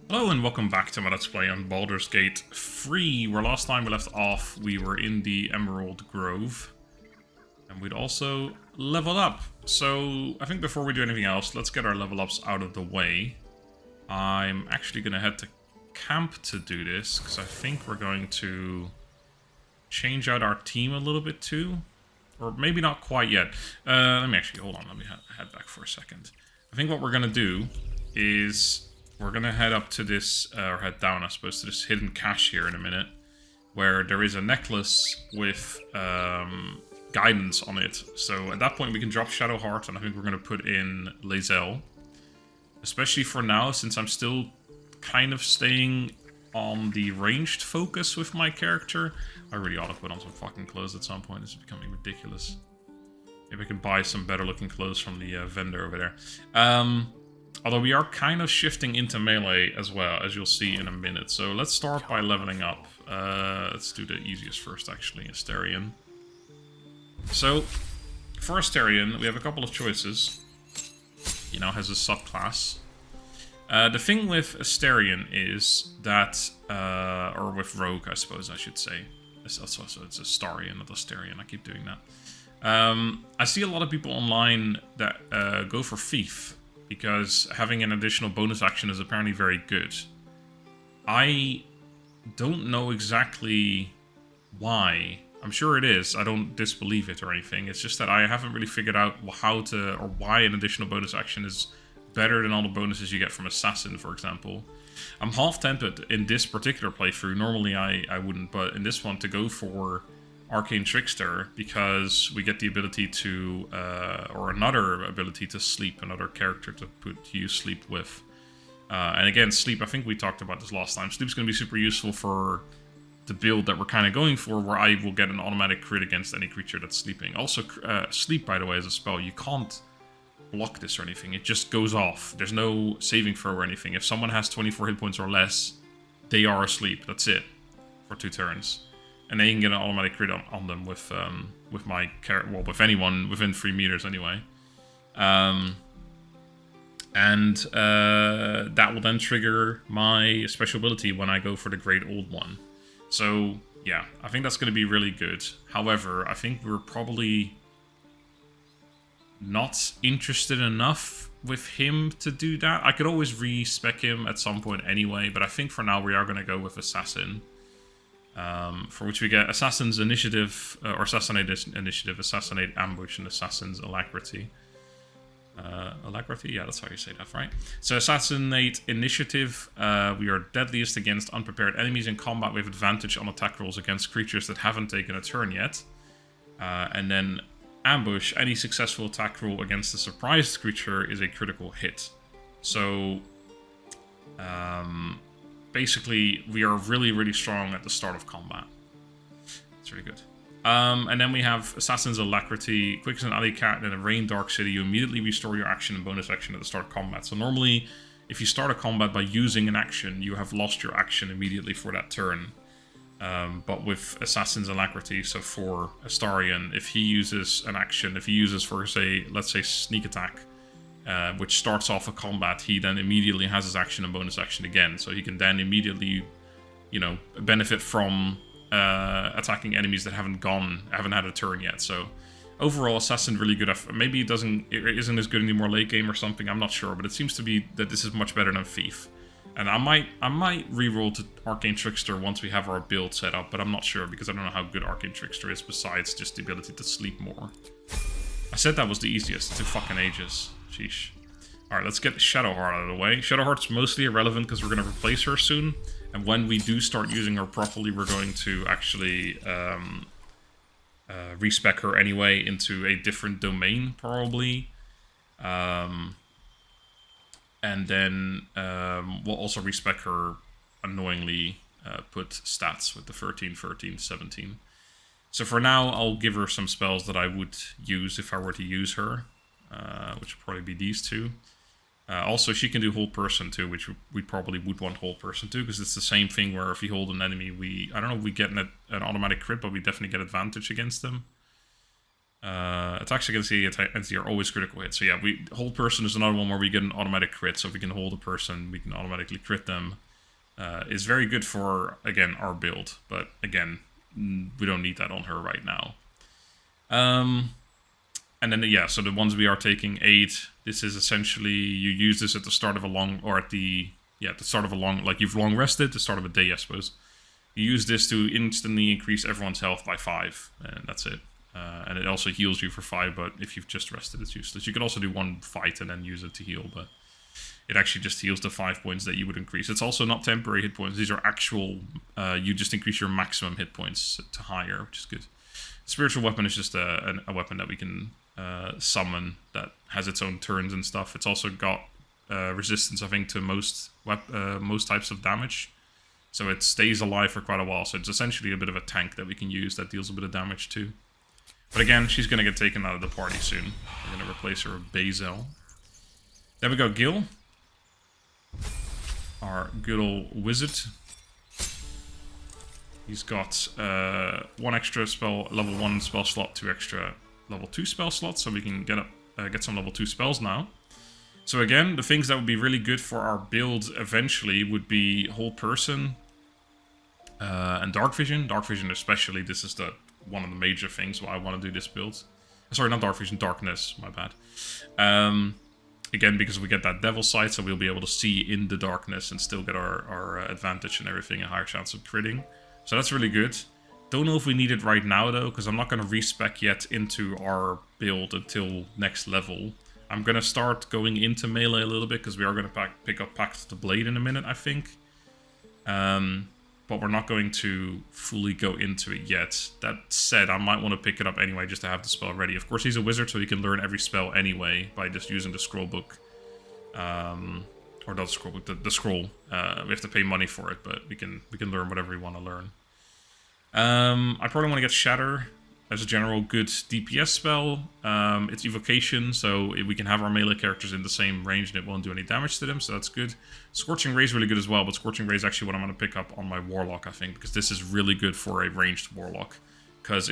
Hello and welcome back to my Let's Play on Baldur's Gate 3, where last time we left off we were in the Emerald Grove. And we'd also leveled up. So I think before we do anything else, let's get our level ups out of the way. I'm actually going to head to camp to do this, because I think we're going to change out our team a little bit too. Or maybe not quite yet. Let me actually, hold on, let me head back for a second. I think what we're going to do is we're going to head up to this, or head down, I suppose, to this hidden cache here in a minute, where there is a necklace with guidance on it. So at that point we can drop Shadowheart, and I think we're going to put in Lae'zel. Especially for now, since I'm still kind of staying on the ranged focus with my character. I really ought to put on some fucking clothes at some point. This is becoming ridiculous. Maybe I can buy some better looking clothes from the vendor over there. Although we are kind of shifting into melee as well, as you'll see in a minute. So let's start by leveling up. Let's do the easiest first, actually, Astarion. So, for Astarion, we have a couple of choices. He now has a subclass. The thing with Astarion is that, or with Rogue, I suppose I should say. It's Astarion, not Astarion, I keep doing that. I see a lot of people online that go for Thief, because having an additional bonus action is apparently very good. I don't know exactly why. I'm sure it is. I don't disbelieve it or anything. It's just that I haven't really figured out how to, or why an additional bonus action is better than all the bonuses you get from Assassin, for example. I'm half tempted in this particular playthrough. Normally I wouldn't, but in this one to go for Arcane Trickster, because we get the ability to, or another ability to sleep, another character to use sleep with. And again, sleep, I think we talked about this last time. Sleep's going to be super useful for the build that we're kind of going for, where I will get an automatic crit against any creature that's sleeping. Also, sleep, by the way, is a spell. You can't block this or anything. It just goes off. There's no saving throw or anything. If someone has 24 hit points or less, they are asleep. That's it for 2 turns. And then you can get an automatic crit on them with my character, well, with anyone within 3 meters anyway. And that will then trigger my special ability when I go for the Great Old One. So, yeah, I think that's going to be really good. However, I think we're probably not interested enough with him to do that. I could always respec him at some point anyway, but I think for now we are going to go with Assassin. For which we get Assassin's Initiative, or Assassinate Initiative, Assassinate Ambush, and Assassin's Alacrity. Alacrity? Yeah, that's how you say that, right? So Assassinate Initiative, we are deadliest against unprepared enemies in combat with advantage on attack rolls against creatures that haven't taken a turn yet. And then Ambush, any successful attack roll against a surprised creature is a critical hit. So, basically, we are really, really strong at the start of combat. It's really good. And then we have Assassin's Alacrity, quick as an alley cat in a rain dark city. You immediately restore your action and bonus action at the start of combat. So normally, if you start a combat by using an action, you have lost your action immediately for that turn. But with Assassin's Alacrity, so for Astarion, if he uses an action, if he uses, for say, let's say Sneak Attack, which starts off a combat, he then immediately has his action and bonus action again. So he can then immediately, you know, benefit from attacking enemies that haven't had a turn yet. So overall, Assassin really good. Maybe it isn't as good anymore late game or something. I'm not sure, but it seems to be that this is much better than Thief. And I might reroll to Arcane Trickster once we have our build set up, but I'm not sure because I don't know how good Arcane Trickster is besides just the ability to sleep more. I said that was the easiest. It took fucking ages. Sheesh. Alright, let's get Shadowheart out of the way. Shadowheart's mostly irrelevant because we're going to replace her soon. And when we do start using her properly, we're going to actually respec her anyway into a different domain, probably. And then we'll also respec her, annoyingly, put stats with the 13, 13, 17. So for now, I'll give her some spells that I would use if I were to use her, which would probably be these two. Also, she can do Hold Person too, which we probably would want Hold Person too, because it's the same thing where if we hold an enemy, I don't know if we get an automatic crit, but we definitely get advantage against them. It's actually going to see anti-air always critical hit. So yeah, hold person is another one where we get an automatic crit. So if we can hold a person, we can automatically crit them. Is very good for, again, our build. But again, we don't need that on her right now. And then, yeah, so the ones we are taking, 8, this is essentially, you use this at the start of a long, or at the start of a long, like you've long rested, the start of a day, I suppose. You use this to instantly increase everyone's health by 5, and that's it. And it also heals you for 5, but if you've just rested, it's useless. You can also do one fight and then use it to heal, but it actually just heals the 5 points that you would increase. It's also not temporary hit points. These are actual, you just increase your maximum hit points to higher, which is good. Spiritual weapon is just a weapon that we can summon that has its own turns and stuff. It's also got resistance, I think, to most types of damage. So it stays alive for quite a while. So it's essentially a bit of a tank that we can use that deals a bit of damage too. But again, she's going to get taken out of the party soon. We're going to replace her with Bazel. Then we got Gil. Our good old wizard. He's got 1 extra spell, level 1 spell slot, 2 extra level 2 spell slots. So we can get some level 2 spells now. So again, the things that would be really good for our build eventually would be Hold Person and Dark Vision. Dark Vision especially, this is one of the major things why I want to do this build. Sorry, not Dark Vision, Darkness, my bad. Again, because we get that Devil Sight, so we'll be able to see in the darkness and still get our advantage and everything, a higher chance of critting. So that's really good. Don't know if we need it right now though, because I'm not going to respec yet into our build until next level. I'm going to start going into melee a little bit, because we are going to pick up Pact of the Blade in a minute, I think. But we're not going to fully go into it yet. That said, I might want to pick it up anyway, just to have the spell ready. Of course, he's a wizard, so he can learn every spell anyway, by just using the scroll book. Or not the scroll book, the scroll. We have to pay money for it, but we can learn whatever we want to learn. I probably want to get Shatter as a general good DPS spell. It's evocation, so we can have our melee characters in the same range and it won't do any damage to them, so that's good. Scorching Ray is really good as well, but Scorching Ray is actually what I'm going to pick up on my Warlock, I think, because this is really good for a ranged Warlock. Because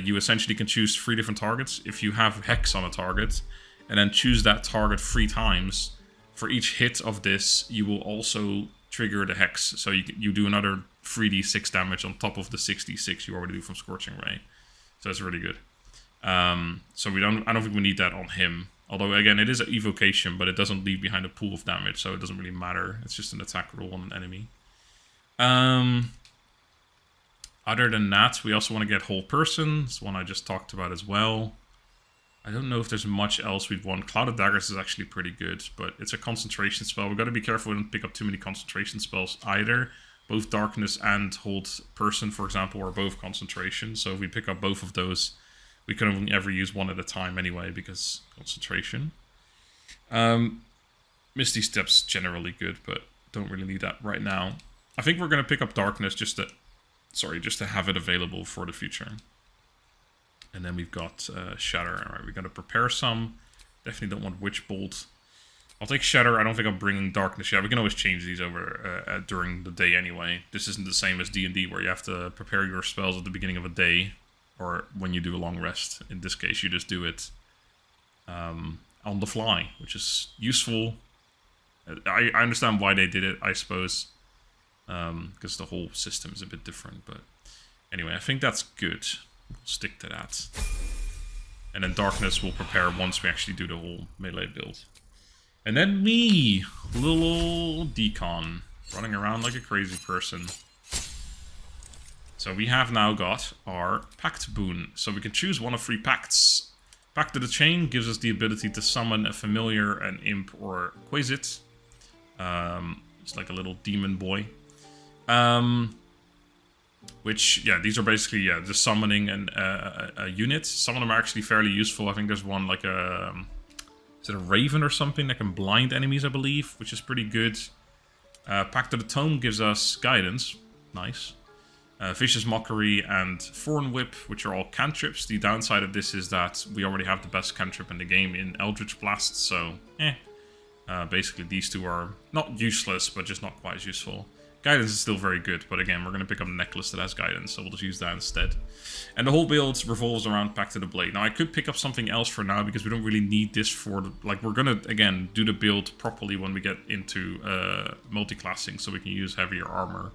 you essentially can choose 3 different targets. If you have Hex on a target, and then choose that target 3 times, for each hit of this, you will also trigger the Hex. So you do another 3d6 damage on top of the 6d6 you already do from Scorching Ray. So that's really good. So I don't think we need that on him. Although, again, it is an evocation, but it doesn't leave behind a pool of damage, so it doesn't really matter. It's just an attack roll on an enemy. Other than that, we also want to get Whole Person. It's one I just talked about as well. I don't know if there's much else we'd want. Cloud of Daggers is actually pretty good, but it's a concentration spell. We've got to be careful we don't pick up too many concentration spells either. Both Darkness and Hold Person, for example, are both concentration. So if we pick up both of those, we can only ever use one at a time anyway, because concentration. Misty Step's generally good, but don't really need that right now. I think we're going to pick up Darkness just to have it available for the future. And then we've got Shatter. Alright, we're going to prepare some. Definitely don't want Witch Bolt. I'll take Shatter. I don't think I'm bringing Darkness yet. We can always change these over during the day anyway. This isn't the same as D&D, where you have to prepare your spells at the beginning of a day, or when you do a long rest. In this case, you just do it on the fly, which is useful. I understand why they did it, I suppose, because the whole system is a bit different. But anyway, I think that's good. We'll stick to that. And then Darkness will prepare once we actually do the whole melee build. And then me, little Decon, running around like a crazy person. So we have now got our Pact boon. So we can choose one of 3 pacts. Pact of the Chain gives us the ability to summon a familiar, an imp, or Quasit. It's like a little demon boy. Which, yeah, these are basically, just summoning a unit. Some of them are actually fairly useful. I think there's one like a... Is it a Raven or something that can blind enemies, I believe, which is pretty good. Pact of the Tome gives us Guidance. Nice. Vicious Mockery and Thorn Whip, which are all cantrips. The downside of this is that we already have the best cantrip in the game in Eldritch Blast, so basically these 2 are not useless, but just not quite as useful. Guidance is still very good, but again, we're going to pick up a necklace that has guidance, so we'll just use that instead. And the whole build revolves around Pact of the Blade. Now, I could pick up something else for now, because we don't really need this for... Like, we're going to, again, do the build properly when we get into multi-classing, so we can use heavier armor.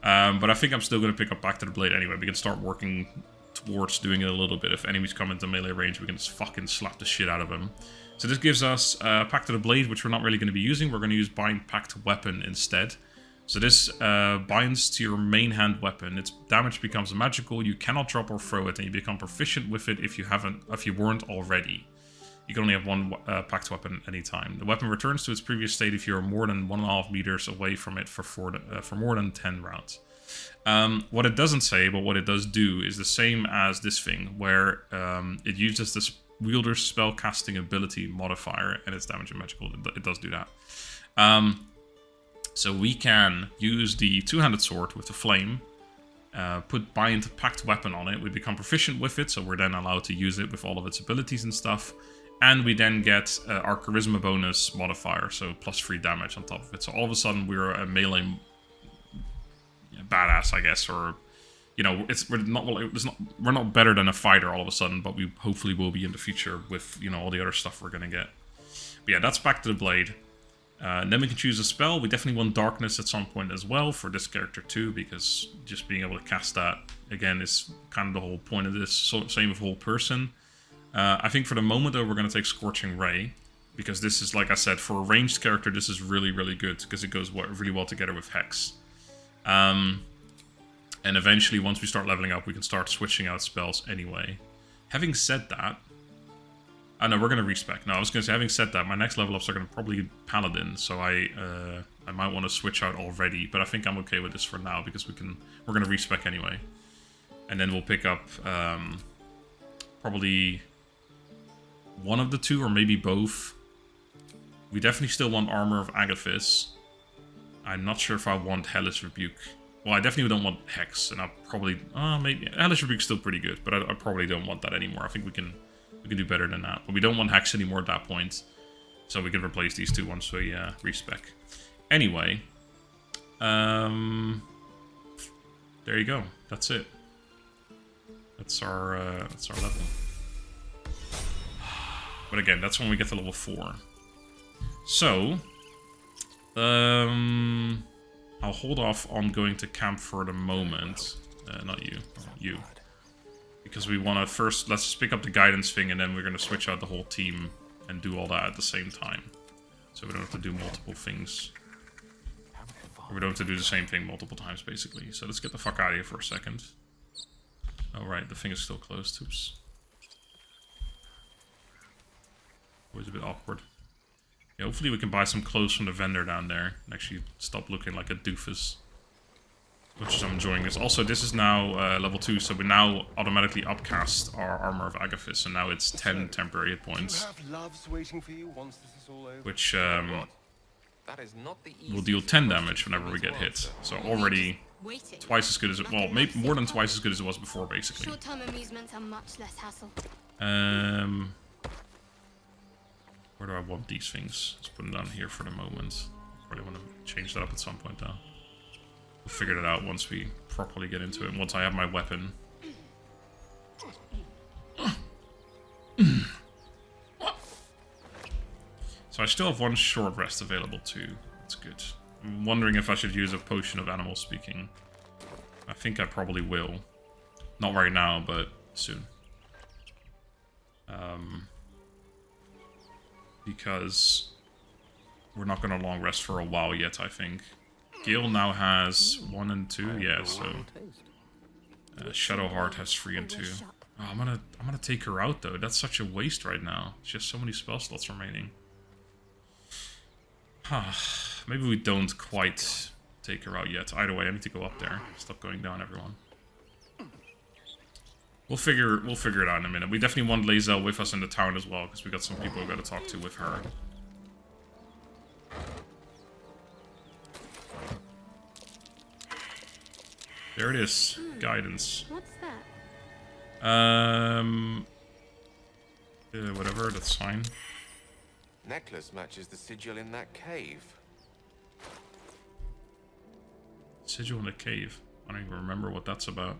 But I think I'm still going to pick up Pact of the Blade anyway. We can start working towards doing it a little bit. If enemies come into melee range, we can just fucking slap the shit out of them. So this gives us Pact of the Blade, which we're not really going to be using. We're going to use Bind Pact Weapon instead. So this binds to your main hand weapon. Its damage becomes magical. You cannot drop or throw it, and you become proficient with it if you weren't already. You can only have one pact weapon at any time. The weapon returns to its previous state if you are more than 1.5 meters away from it for more than 10 rounds. What it doesn't say, but what it does do, is the same as this thing, where it uses this wielder's spellcasting ability modifier, and its damage and magical. It does do that. So we can use the two-handed sword with the flame, put Bind Pact Weapon on it. We become proficient with it, so we're then allowed to use it with all of its abilities and stuff. And we then get our Charisma bonus modifier, so +3 damage on top of it. So all of a sudden we're a melee badass, I guess, or you know, we're not better than a fighter all of a sudden, but we hopefully will be in the future with, you know, all the other stuff we're gonna get. But yeah, that's Pact of the Blade. And then we can choose a spell. We definitely want Darkness at some point as well for this character too, because just being able to cast that, again, is kind of the whole point of this. So, same with Whole Person. I think for the moment, though, we're going to take Scorching Ray, because this is, like I said, for a ranged character, this is really, really good, because it goes really well together with Hex. And eventually, once we start leveling up, we can start switching out spells anyway. Having said that, oh no, we're going to respec. No, I was going to say, having said that, my next level ups are going to probably be Paladin, so I might want to switch out already, but I think I'm okay with this for now, because we're going to respec anyway. And then we'll pick up probably one of the two, or maybe both. We definitely still want Armor of Agathis. I'm not sure if I want Hellish Rebuke. Well, I definitely don't want Hex, and I'll probably... maybe Hellish Rebuke's still pretty good, but I probably don't want that anymore. I think we can do better than that. But we don't want Hex anymore at that point. So we can replace these two once we respec. Anyway. There you go. That's it. That's our level. But again, that's when we get to level 4. So, I'll hold off on going to camp for the moment. Not you. You. Because we want to first, let's just pick up the guidance thing, and then we're going to switch out the whole team and do all that at the same time. So we don't have to do multiple things. Or we don't have to do the same thing multiple times, basically. So let's get the fuck out of here for a second. Oh, right, the thing is still closed. Oops. Always a bit awkward. Yeah, hopefully we can buy some clothes from the vendor down there and actually stop looking like a doofus. Which is I'm enjoying this. Also, this is now level 2, so we now automatically upcast our Armor of Agathis, and now it's 10 temporary hit points. Which will deal 10 damage whenever we get hit. So already twice as good as it, well, maybe more than twice as good as it was before, basically. Short-term amusements are much less hassle. Where do I want these things? Let's put them down here for the moment. Probably want to change that up at some point, though. We'll figure that out once we properly get into it, and once I have my weapon. So I still have one short rest available too. That's good. I'm wondering if I should use a potion of animal speaking. I think I probably will. Not right now, but soon. Because we're not going to long rest for a while yet, I think. Gil now has 1 and 2, yeah, so Shadowheart has 3 and 2. Oh, I'm gonna take her out though. That's such a waste right now. It's just so many spell slots remaining. Maybe we don't quite take her out yet. Either way, I need to go up there. Stop going down, everyone. We'll figure it out in a minute. We definitely want Lae'zel with us in the town as well, because we got some people we've got to talk to with her. There it is. Guidance. What's that? Whatever, that's fine. Necklace matches the sigil in that cave. Sigil in the cave. I don't even remember what that's about.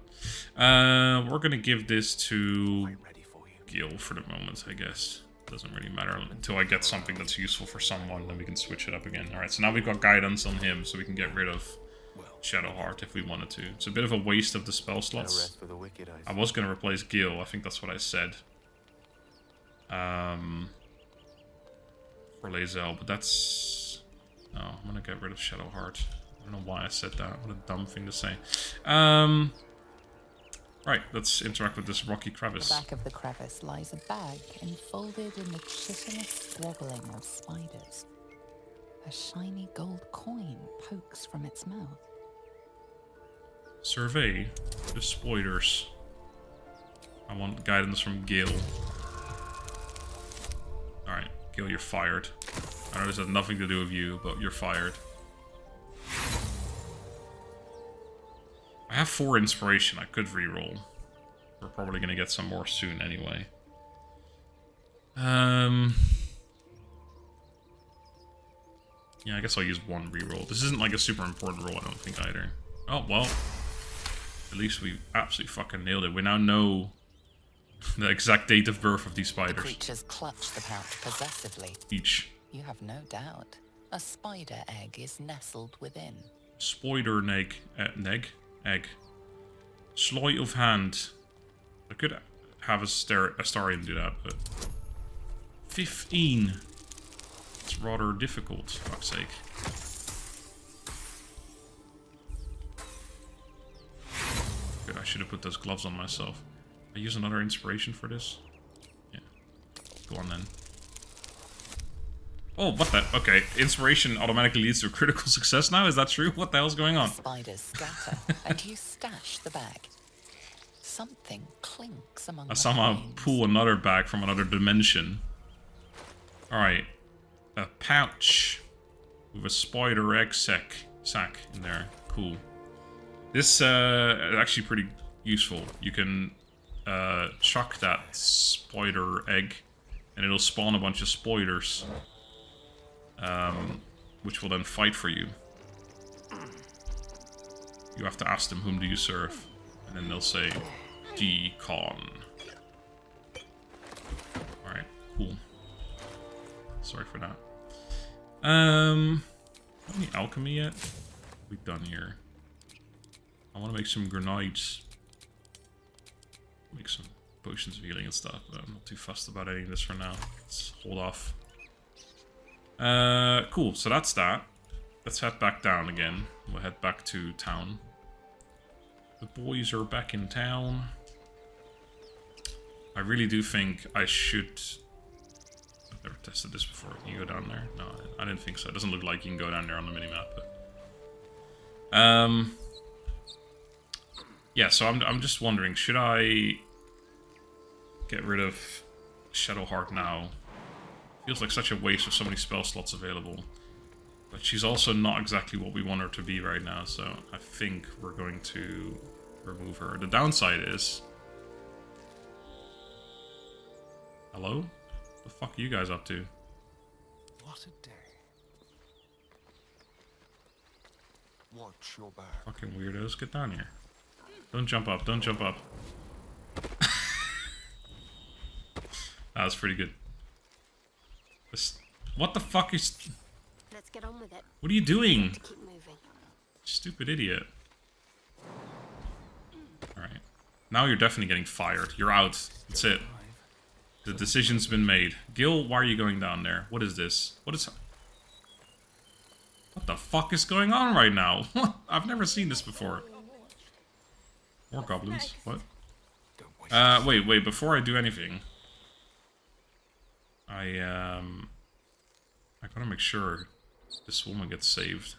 We're gonna give this to Gil for the moment, I guess. Doesn't really matter until I get something that's useful for someone, then we can switch it up again. Alright, so now we've got guidance on him, so we can get rid of Shadowheart if we wanted to. It's a bit of a waste of the spell slots. I was gonna replace Gil, I think that's what I said. For Lae'zel, but that's... No, I'm gonna get rid of Shadowheart. I don't know why I said that. What a dumb thing to say. Right, let's interact with this rocky crevice. At the back of the crevice lies a bag enfolded in the chitinous squabbling of spiders. A shiny gold coin pokes from its mouth. Survey the spiders. I want guidance from Gil. Alright, Gil, you're fired. I know this has nothing to do with you, but you're fired. I have 4 inspiration. I could reroll. We're probably gonna get some more soon anyway. Yeah, I guess I'll use 1 reroll. This isn't like a super important roll, I don't think either. Oh, well. At least we absolutely fucking nailed it. We now know the exact date of birth of these spiders. The creatures clutch the pouch possessively. Each. You have no doubt. A spider egg is nestled within. Spider egg. Egg. Sleight of hand. I could have a Astarion do that, but... 15. It's rather difficult, for fuck's sake. Good, I should have put those gloves on myself. I use another inspiration for this? Yeah. Go on then. Oh, what the? Okay, inspiration automatically leads to a critical success now? Is that true? What the hell's going on? Spiders scatter, and you stash the bag. Something clinks among I the somehow flames. pull another bag from another dimension. Alright. A pouch with a spider egg sack in there. Cool. This is actually pretty useful. You can chuck that spider egg and it'll spawn a bunch of spiders. Which will then fight for you. You have to ask them, whom do you serve? And then they'll say, Decon. Alright, cool. Sorry for that. Any alchemy yet? What have we done here? I want to make some grenades. Make some potions of healing and stuff, but I'm not too fussed about any of this for now. Let's hold off. Cool, so that's that. Let's head back down again. We'll head back to town. The boys are back in town. I really do think I should... I've never tested this before. Can you go down there? No, I didn't think so. It doesn't look like you can go down there on the minimap, but... Yeah, so I'm just wondering, should I get rid of Shadowheart now? Feels like such a waste with so many spell slots available. But she's also not exactly what we want her to be right now, so I think we're going to remove her. The downside is... Hello? What the fuck are you guys up to? What a day. Watch your back. Fucking weirdos, get down here. Don't jump up, don't jump up. That was pretty good. What the fuck is... Let's get on with it. What are you doing? To keep moving. Stupid idiot. Alright. Now you're definitely getting fired. You're out. That's it. The decision's been made. Gil, why are you going down there? What is this? What is... What the fuck is going on right now? I've never seen this before. More goblins. What? Wait, before I do anything... I gotta make sure this woman gets saved.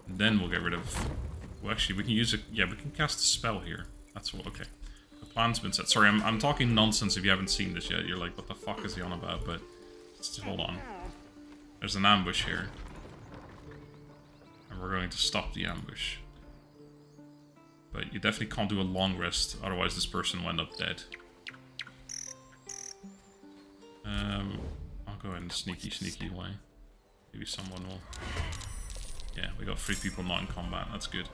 And then we'll get rid of... Well, actually, we can use it... Yeah, we can cast a spell here. That's what... Okay. The plan's been set. Sorry, I'm talking nonsense if you haven't seen this yet. You're like, what the fuck is he on about? But... Just hold on. There's an ambush here. And we're going to stop the ambush. But you definitely can't do a long rest, otherwise this person will end up dead. I'll go in sneaky way. Maybe someone will... Yeah, we got 3 people not in combat. That's good.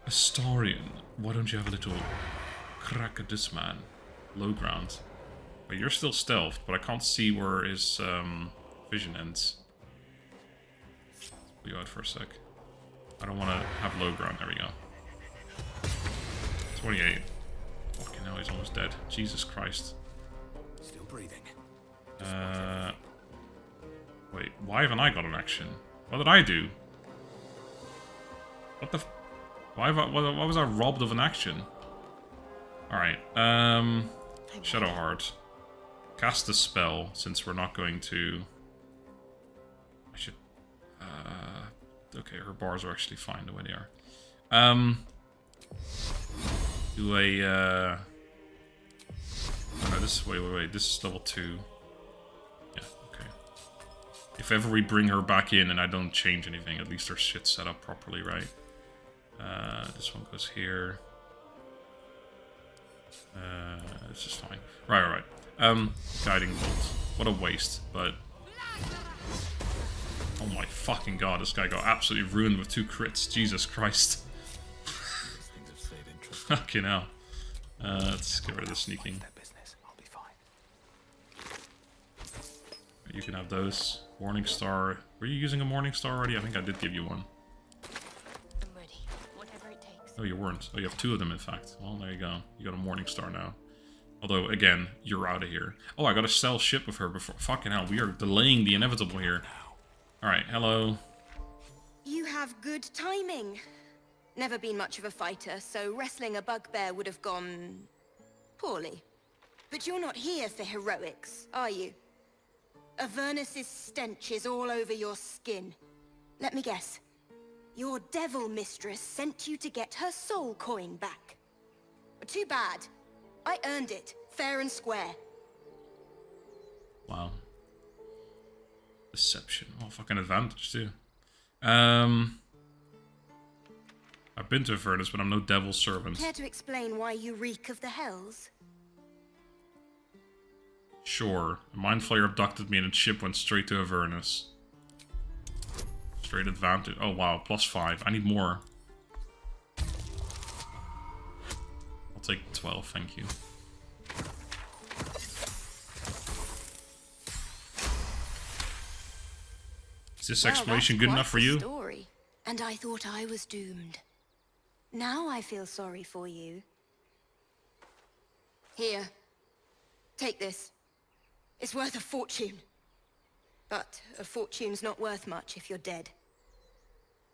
Astarion, why don't you have a little crack at this man? Low ground. But you're still stealthed, but I can't see where his vision ends. Pull you out for a sec. I don't want to have low ground. There we go. 28. Fucking hell, he's almost dead. Jesus Christ. Still breathing. Wait, why haven't I got an action? What did I do? What the f... Why was I robbed of an action? Alright, Shadowheart. Cast a spell, since we're not going to... I should... okay, her bars are actually fine the way they are. Do a... Oh no, this... Wait, this is level 2. Yeah, okay. If ever we bring her back in and I don't change anything, at least her shit's set up properly, right? This one goes here. It's just fine. Right. Guiding bolt. What a waste, but... Oh my fucking god, this guy got absolutely ruined with 2 crits. Jesus Christ. Fucking hell. Let's get rid of the sneaking. You can have those. Morning Star. Were you using a Morning Star already? I think I did give you one. I'm ready. Whatever it takes. Oh, you weren't. Oh, you have 2 of them, in fact. Well, there you go. You got a Morning Star now. Although, again, you're out of here. Oh, I gotta sell shit with her before... Fucking hell, we are delaying the inevitable here. Alright, hello. You have good timing. Never been much of a fighter, so wrestling a bugbear would have gone... poorly. But you're not here for heroics, are you? Avernus's stench is all over your skin. Let me guess. Your devil mistress sent you to get her soul coin back. Too bad. I earned it, fair and square. Wow. Deception. Oh, fucking advantage, too. I've been to Avernus, but I'm no devil's servant. Care to explain why you reek of the hells? Sure. A Mind Flayer abducted me and its ship went straight to Avernus. Straight advantage. Oh, wow. +5. I need more. I'll take 12, thank you. Is this explanation good enough for you? Story. And I thought I was doomed. Now I feel sorry for you. Here. Take this. It's worth a fortune. But a fortune's not worth much if you're dead.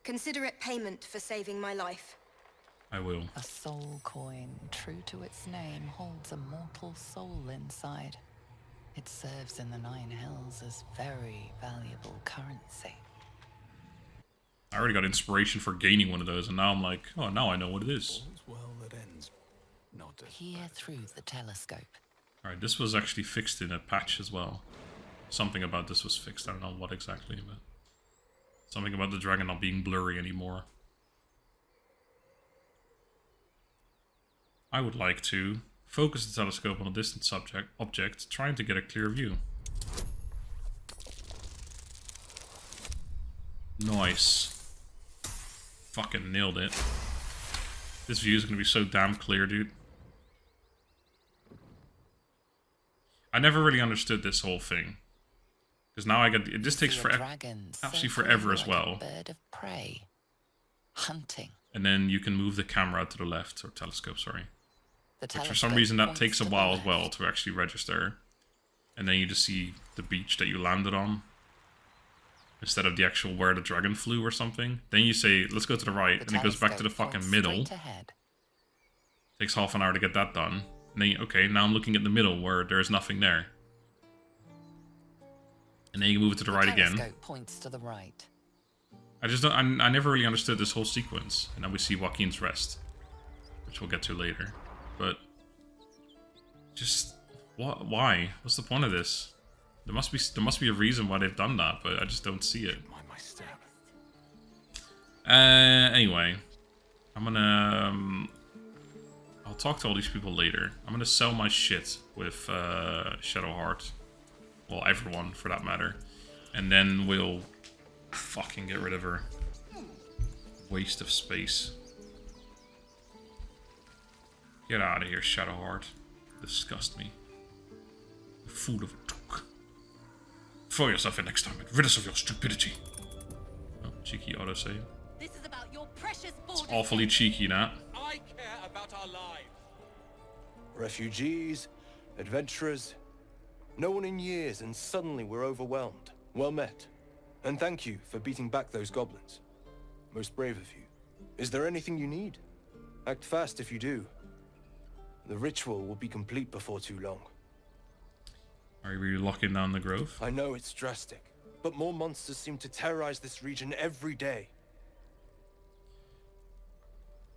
Consider it payment for saving my life. I will. A soul coin, true to its name, holds a mortal soul inside. It serves in the Nine Hells as very valuable currency. I already got inspiration for gaining one of those, and now I'm like, oh, now I know what it is. All's well that ends. Not as Peer through the telescope. Alright, this was actually fixed in a patch as well. Something about this was fixed. I don't know what exactly, but... Something about the dragon not being blurry anymore. I would like to focus the telescope on a distant object, trying to get a clear view. Nice. Fucking nailed it. This view is going to be so damn clear, dude. I never really understood this whole thing. Because now I get... This takes forever. Absolutely forever as well. Bird of prey. Hunting. And then you can move the camera out to the left, or telescope, sorry. The Which for some reason that takes a while as well to actually register. And then you just see the beach that you landed on. Instead of the actual where the dragon flew or something. Then you say, let's go to the right, and it goes back to the fucking middle. Takes half an hour to get that done. And then, okay, now I'm looking at the middle where there's nothing there. And then you move it to the right again. Points to the right. I just don't, I never really understood this whole sequence. And now we see Joaquin's rest. Which we'll get to later. But... just... what? Why? What's the point of this? There must be a reason why they've done that, but I just don't see it. mind my step. Anyway. I'm gonna... I'll talk to all these people later. I'm gonna sell my shit with Shadowheart. Well, everyone, for that matter. And then we'll fucking get rid of her. Waste of space. Get out of here, Shadowheart. Disgust me. You fool of a took. Throw yourself in next time and rid us of your stupidity. Oh, cheeky autosave. This is about your precious It's Baldur. awfully cheeky, Nat. I care about our lives. Refugees, adventurers, no one in years, and suddenly we're overwhelmed. Well met. And thank you for beating back those goblins. Most brave of you. Is there anything you need? Act fast if you do. The ritual will be complete before too long. Are you really locking down the grove? I know it's drastic, but more monsters seem to terrorize this region every day.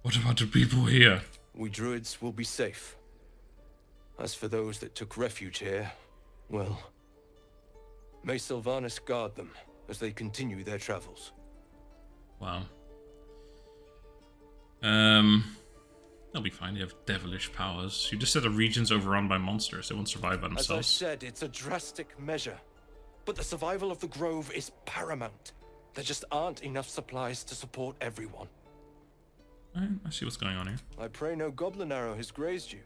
What about the people here? We druids will be safe. As for those that took refuge here, well, may Sylvanas guard them as they continue their travels. Wow. They'll be fine. They have devilish powers. You just said the region's overrun by monsters. They won't survive by As I themselves. said, it's a drastic measure, but the survival of the grove is paramount. There just aren't enough supplies to support everyone. Alright, I see what's going on here. I pray no goblin arrow has grazed you.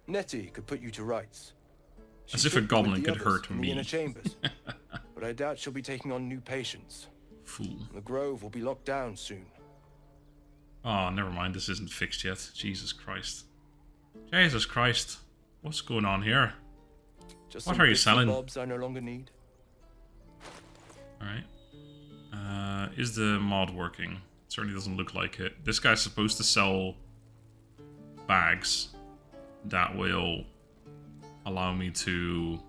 Nettie could put you to rights. As She's if a fit with goblin the could others hurt in the me. inner chambers, but I doubt she'll be taking on new patients. Fool. The grove will be locked down soon. Oh, never mind. This isn't fixed yet. Jesus Christ. Jesus Christ. What's going on here? Just What some are you bits and selling? bobs I no longer need. Alright. Is the mod working? It certainly doesn't look like it. This guy's supposed to sell bags that will allow me to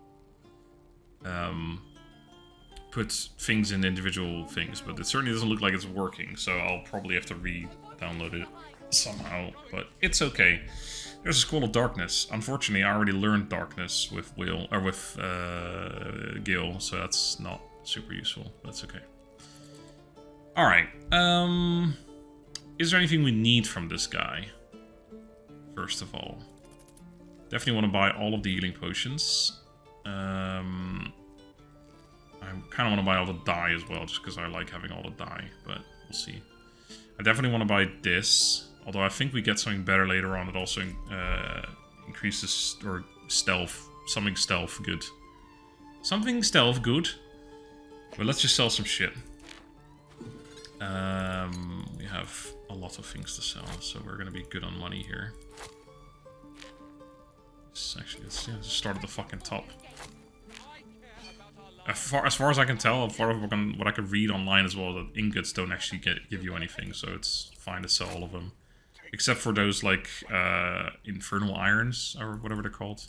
put things in individual things, but it certainly doesn't look like it's working, so I'll probably have to re-download it somehow, but it's okay. There's a Scroll of Darkness. Unfortunately, I already learned Darkness with Gil, so that's not super useful, but that's okay. Alright, is there anything we need from this guy? First of all. Definitely want to buy all of the healing potions. I kind of want to buy all the dye as well, just because I like having all the dye, but we'll see. I definitely want to buy this, although I think we get something better later on that also increases, or stealth, something stealth good. Something stealth good. But let's just sell some shit. We have a lot of things to sell, so we're going to be good on money here. Actually, let's just start at the fucking top. As far as I can tell, as far as what I can read online as well, that ingots don't actually give you anything, so it's fine to sell all of them. Except for those, like, infernal irons, or whatever they're called.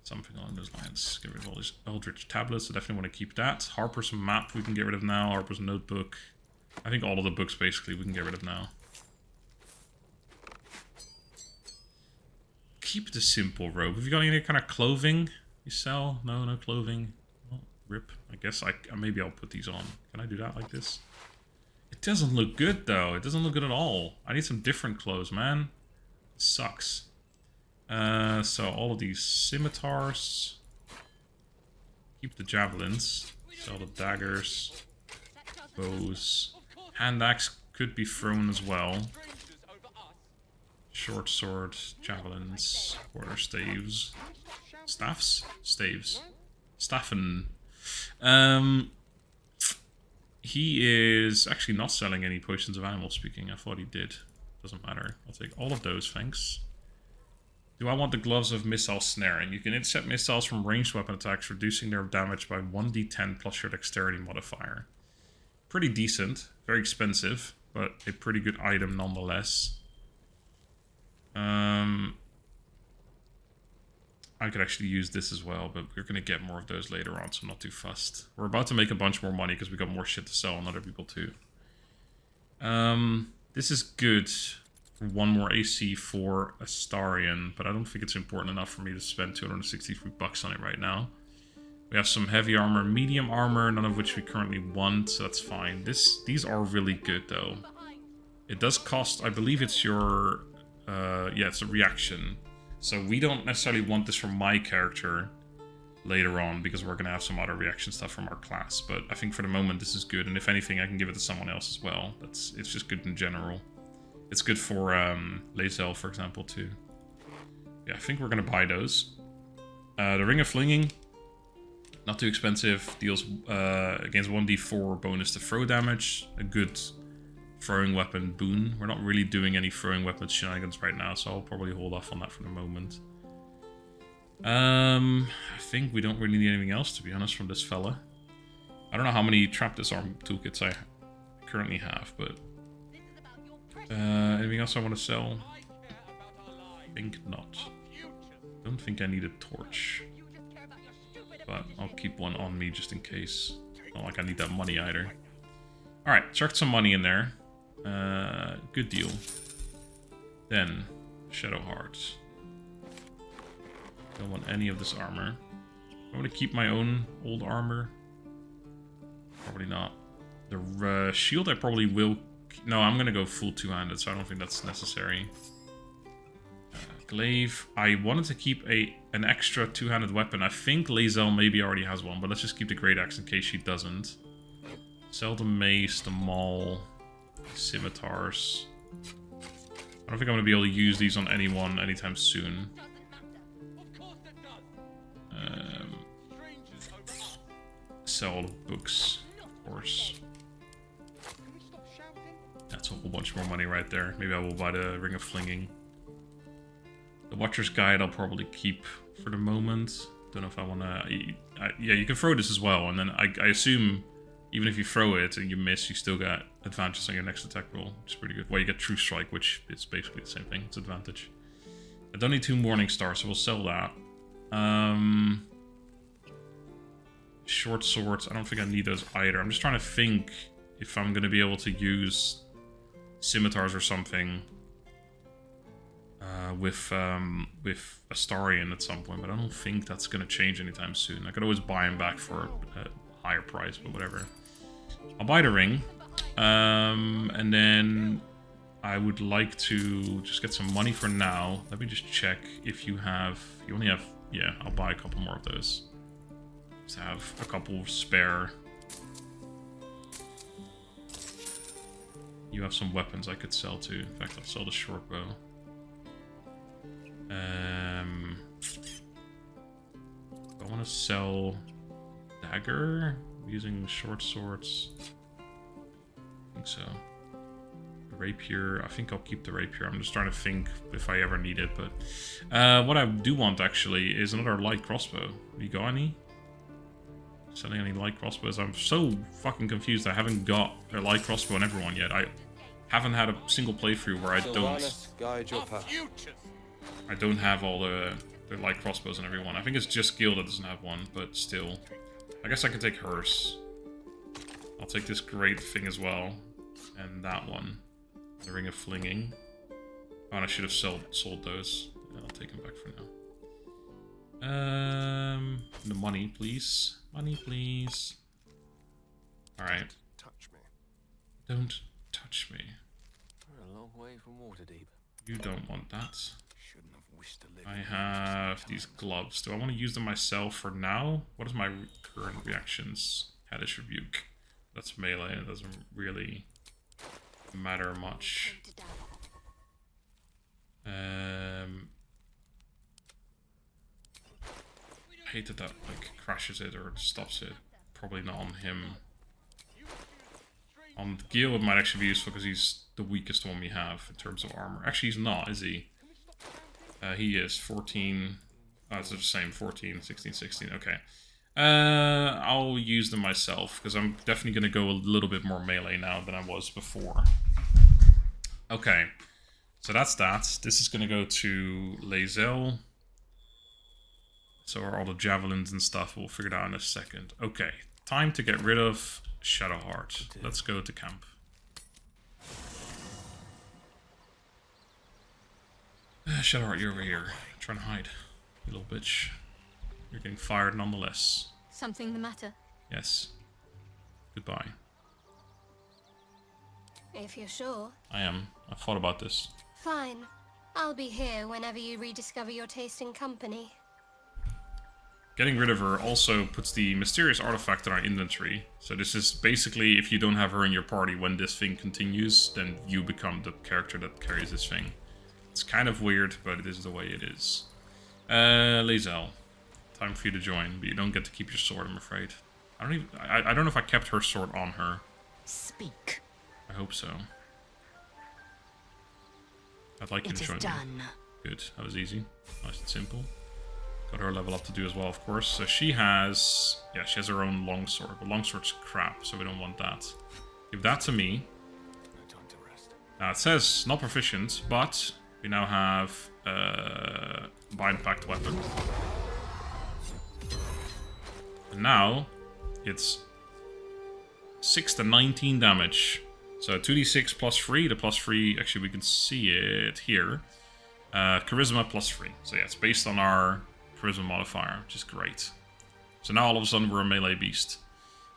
Something along those lines. Get rid of all these Eldritch tablets, so definitely want to keep that. Harper's map we can get rid of now, Harper's notebook. I think all of the books, basically, we can get rid of now. Keep the simple robe. Have you got any kind of clothing you sell? No, no clothing. Well, rip. I guess maybe I'll put these on. Can I do that like this? It doesn't look good, though. It doesn't look good at all. I need some different clothes, man. It sucks. So all of these scimitars. Keep the javelins. Sell the daggers. Bows. Hand axe could be thrown as well. Short sword, javelins, quarter staves. Staffs? Staves. Staffen. He is actually not selling any potions of animal speaking. I thought he did. Doesn't matter. I'll take all of those, thanks. Do I want the gloves of missile snaring? You can intercept missiles from ranged weapon attacks, reducing their damage by 1d10 plus your dexterity modifier. Pretty decent. Very expensive, but a pretty good item nonetheless. I could actually use this as well, but we're going to get more of those later on, so I'm not too fussed. We're about to make a bunch more money because we got more shit to sell on other people too. This is good for one more AC for Astarion, but I don't think it's important enough for me to spend 263 bucks on it right now. We have some heavy armor, medium armor, none of which we currently want, so that's fine. These are really good though. It does cost, I believe it's your... yeah, it's a reaction. So we don't necessarily want this for my character. later on, because we're going to have some other reaction stuff from our class. But I think for the moment this is good, and if anything I can give it to someone else as well. It's just good in general. It's good for Lae'zel, for example, too. Yeah, I think we're going to buy those. The Ring of Flinging, not too expensive, deals against 1d4 bonus to throw damage. A good throwing weapon boon. We're not really doing any throwing weapon shenanigans right now, so I'll probably hold off on that for the moment. I think we don't really need anything else, to be honest, from this fella. I don't know how many trap disarm toolkits I currently have, but anything else I want to sell? I think not. Don't think I need a torch, but I'll keep one on me just in case. Not like I need that money either. Alright, chucked some money in there. Good deal. Then, Shadow Hearts. Don't want any of this armor. I want to keep my own old armor. Probably not. The shield I probably will... No, I'm going to go full two-handed, so I don't think that's necessary. Glaive. I wanted to keep an extra two-handed weapon. I think Lae'zel maybe already has one, but let's just keep the Great Axe in case she doesn't. Sell the mace, the maul, the scimitars. I don't think I'm going to be able to use these on anyone anytime soon. Sell the books, of course. That's a whole bunch more money right there. Maybe I will buy the Ring of Flinging. The Watcher's Guide I'll probably keep for the moment. Don't know if I want to... Yeah, you can throw this as well, and then I assume even if you throw it and you miss, you still got advantage on your next attack roll, which is pretty good. Well, you get True Strike, which is basically the same thing. It's advantage. I don't need 2 Morning Stars, so we'll sell that. Short swords, I don't think I need those either. I'm just trying to think if I'm going to be able to use scimitars or something with Astarion at some point, but I don't think that's going to change anytime soon. I could always buy him back for a higher price, but whatever. I'll buy the ring, and then I would like to just get some money for now. Let me just check if you only have, yeah, I'll buy a couple more of those. Just have a couple spare. You have some weapons I could sell too. In fact, I'll sell the short bow. I want to sell dagger using short swords. I think so. Rapier, I think I'll keep the rapier. I'm just trying to think if I ever need it, but what I do want actually is another light crossbow. You got any? Selling any light crossbows? I'm so fucking confused. I haven't got a light crossbow on everyone yet. I haven't had a single playthrough where I don't have all the light crossbows on everyone. I think it's just Gil that doesn't have one, but still. I guess I can take hers. I'll take this great thing as well. And that one. The Ring of Flinging. Oh, and I should have sold those. I'll take them back for now. The money, please. Money, please. Alright. Touch me. Don't touch me. We're a long way from Waterdeep. You don't want that. Shouldn't have wished to live. I have these gloves. Do I want to use them myself for now? What is my current reactions? Hellish Rebuke. That's melee and it doesn't really matter much. I hate that like crashes it or stops it. Probably not on him. On Gil it might actually be useful because he's the weakest one we have in terms of armor. Actually he's not, is he? He is 14. Oh, it's the same. 14, 16, 16. Okay. I'll use them myself because I'm definitely going to go a little bit more melee now than I was before. Okay. So that's that. This is going to go to Lae'zel. So are all the javelins and stuff. We'll figure it out in a second. Okay. Time to get rid of Shadowheart. Let's go to camp. Shadowheart, you're over here. Trying to hide. You little bitch. You're getting fired nonetheless. Something the matter? Yes. Goodbye. If you're sure. I am. I've thought about this. Fine. I'll be here whenever you rediscover your taste in company. Getting rid of her also puts the mysterious artifact in our inventory. So this is basically, if you don't have her in your party when this thing continues, then you become the character that carries this thing. It's kind of weird, but it is the way it is. Lae'zel, time for you to join, but you don't get to keep your sword, I'm afraid. I don't know if I kept her sword on her. Speak. I hope so. I'd like you to join me. Good, that was easy. Nice and simple. Got her level up to do as well, of course. So she has... Yeah, she has her own longsword. But longsword's crap, so we don't want that. Give that to me. No time to rest. It says not proficient, but we now have Bind Pact Weapon. And now it's 6 to 19 damage. So 2d6 plus 3. The plus 3, actually we can see it here. Charisma plus 3. So yeah, it's based on our Charisma modifier, which is great. So now all of a sudden we're a melee beast.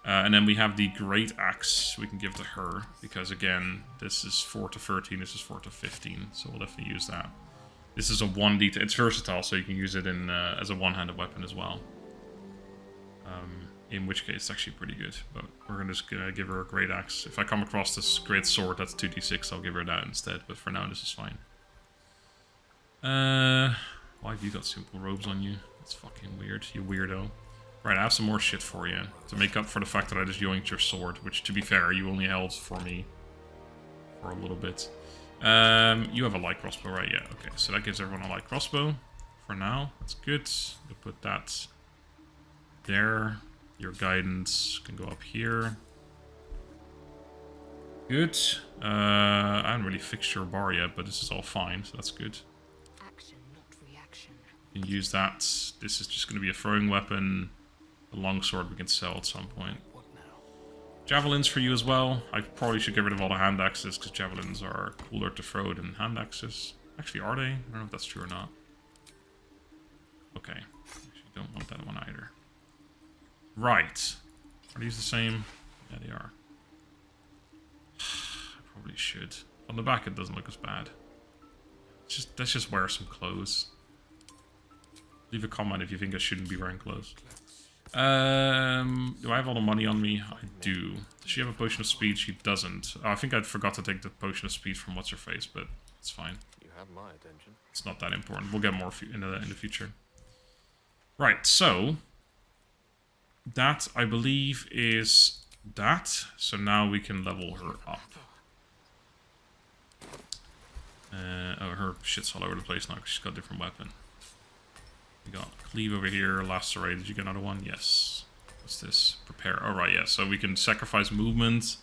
And then we have the Great Axe we can give to her. Because again, this is 4 to 13, this is 4 to 15. So we'll definitely use that. This is a 1d... It's versatile, so you can use it in as a one-handed weapon as well. In which case, it's actually pretty good. But we're just gonna give her a Great Axe. If I come across this Great Sword, that's 2d6, I'll give her that instead. But for now, this is fine. Why have you got simple robes on you? That's fucking weird, you weirdo. Right, I have some more shit for you. To make up for the fact that I just yoinked your sword. Which, to be fair, you only held for me for a little bit. You have a light crossbow, right? Yeah, okay. So that gives everyone a light crossbow. For now, that's good. We'll put that there. Your guidance can go up here. Good. I haven't really fixed your bar yet, but this is all fine, so that's good. Action, not reaction. You can use that. This is just going to be a throwing weapon. The longsword we can sell at some point. What now? Javelins for you as well. I probably should get rid of all the hand axes, because javelins are cooler to throw than hand axes. Actually, are they? I don't know if that's true or not. Okay. Actually, don't want that one either. Right. Are these the same? Yeah, they are. I probably should. On the back, it doesn't look as bad. Let's just wear some clothes. Leave a comment if you think I shouldn't be wearing clothes. Do I have all the money on me? I do. Does she have a potion of speed? She doesn't. Oh, I think I forgot to take the potion of speed from what's-her-face, but it's fine. You have my attention. It's not that important. We'll get more in the future. Right, so... That, I believe, is that. So now we can level her up. Oh, her shit's all over the place now because she's got a different weapon. We got cleave over here, lacerate. Did you get another one? Yes. What's this? Prepare. Alright, yeah. So we can sacrifice movement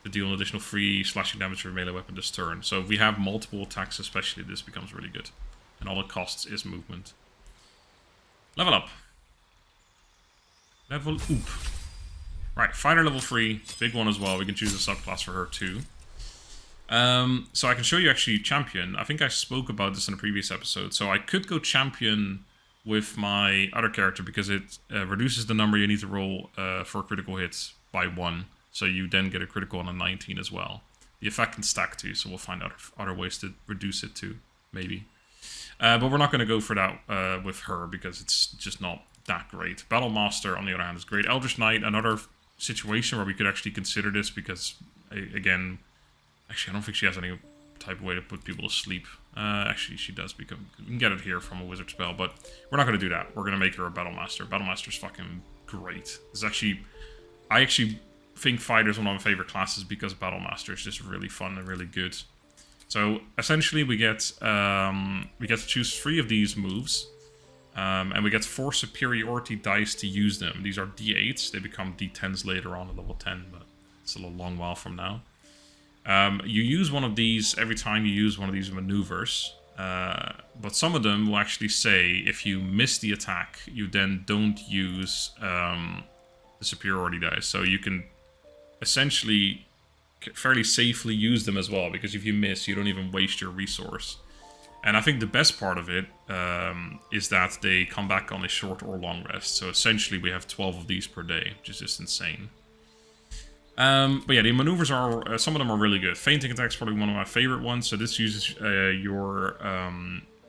to deal an additional 3 slashing damage for a melee weapon this turn. So if we have multiple attacks especially, this becomes really good. And all it costs is movement. Level up. Level up. Right, fighter level 3. Big one as well. We can choose a subclass for her too. So I can show you actually champion. I think I spoke about this in a previous episode. So I could go champion with my other character because it reduces the number you need to roll for critical hits by 1. So you then get a critical on a 19 as well. The effect can stack too, so we'll find other ways to reduce it too, maybe. But we're not going to go for that with her because it's just not that great. Battle Master, on the other hand, is great. Eldritch Knight, another situation where we could actually consider this because, again, actually I don't think she has any type of way to put people to sleep. Actually, she does become... We can get it here from a wizard spell, but we're not going to do that. We're going to make her a Battle Master. Battle Master's fucking great. It's actually... I actually think Fighter is one of my favorite classes because Battle Master is just really fun and really good. So, essentially, we get to choose 3 of these moves. And we get 4 superiority dice to use them. These are d8s. They become d10s later on at level 10, but it's still a long while from now. You use one of these every time you use one of these maneuvers. But some of them will actually say if you miss the attack, you then don't use the superiority dice. So you can essentially fairly safely use them as well, because if you miss, you don't even waste your resource. And I think the best part of it is that they come back on a short or long rest. So essentially we have 12 of these per day, which is just insane. But yeah, the maneuvers are, some of them are really good. Fainting attack is probably one of my favorite ones. So this uses your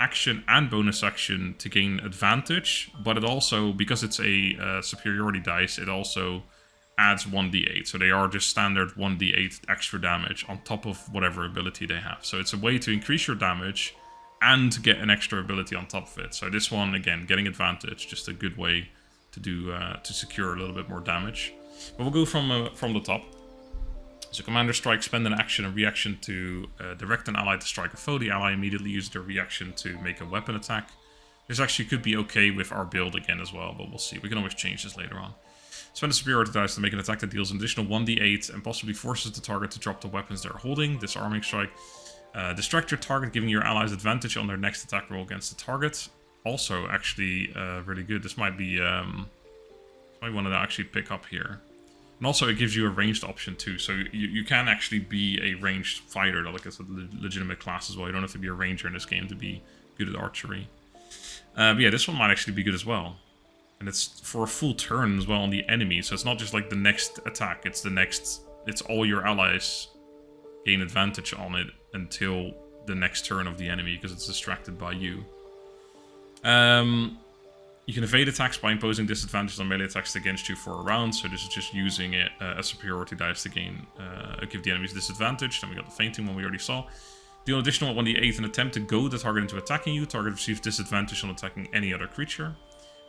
action and bonus action to gain advantage, but it also, because it's a superiority dice, it also adds 1d8. So they are just standard 1d8 extra damage on top of whatever ability they have. So it's a way to increase your damage and get an extra ability on top of it. So this one, again, getting advantage, just a good way to do to secure a little bit more damage. But we'll go from the top. So Commander Strike, spend an action and reaction to direct an ally to strike a foe. The ally immediately uses their reaction to make a weapon attack. This actually could be okay with our build again as well, but we'll see. We can always change this later on. Spend a superiority dice to make an attack that deals an additional 1d8 and possibly forces the target to drop the weapons they're holding. Disarming Strike. Distract your target, giving your allies advantage on their next attack roll against the target. Also, actually, really good. This might be one that I actually pick up here. And also, it gives you a ranged option too. So you can actually be a ranged fighter, like it's a legitimate class as well. You don't have to be a ranger in this game to be good at archery. But yeah, this one might actually be good as well. And it's for a full turn as well on the enemy. So it's not just like the next attack. It's it's all your allies gain advantage on it until the next turn of the enemy because it's distracted by you. You can evade attacks by imposing disadvantages on melee attacks against you for a round. So this is just using it as superiority dice to give the enemies disadvantage. Then we got the fainting one we already saw. Deal an additional 1d8 and attempt to goad the target into attacking you. Target receives disadvantage on attacking any other creature.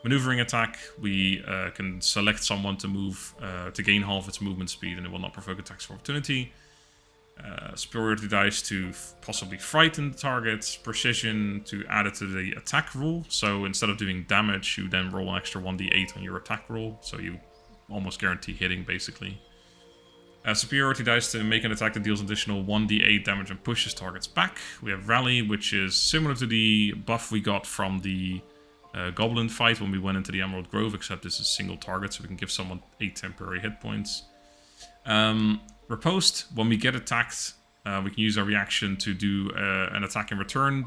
Maneuvering attack, we can select someone to move to gain half its movement speed and it will not provoke attacks of opportunity. Superiority dice to possibly frighten the target. Precision to add it to the attack roll. So instead of doing damage, you then roll an extra 1d8 on your attack roll. So you almost guarantee hitting, basically. Superiority dice to make an attack that deals an additional 1d8 damage and pushes targets back. We have Rally, which is similar to the buff we got from the Goblin fight when we went into the Emerald Grove, except this is single target, so we can give someone 8 temporary hit points. Riposte, when we get attacked, we can use our reaction to do an attack in return.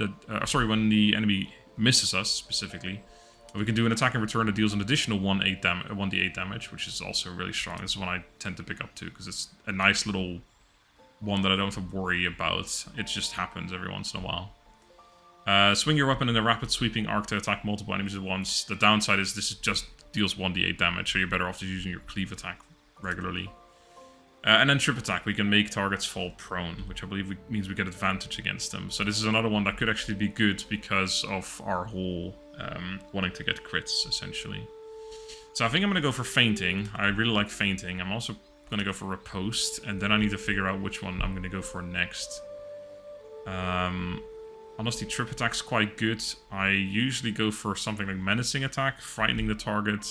When the enemy misses us, specifically. We can do an attack in return that deals an additional 1d8 damage, which is also really strong. This is one I tend to pick up too, because it's a nice little one that I don't have to worry about. It just happens every once in a while. Swing your weapon in a rapid sweeping arc to attack multiple enemies at once. The downside is this just deals 1d8 damage, so you're better off just using your cleave attack regularly. And then trip attack, we can make targets fall prone, which I believe means we get advantage against them. So this is another one that could actually be good because of our whole wanting to get crits, essentially. So I think I'm going to go for fainting. I really like fainting. I'm also going to go for riposte, and then I need to figure out which one I'm going to go for next. Honestly, trip attack's quite good. I usually go for something like menacing attack. Frightening the target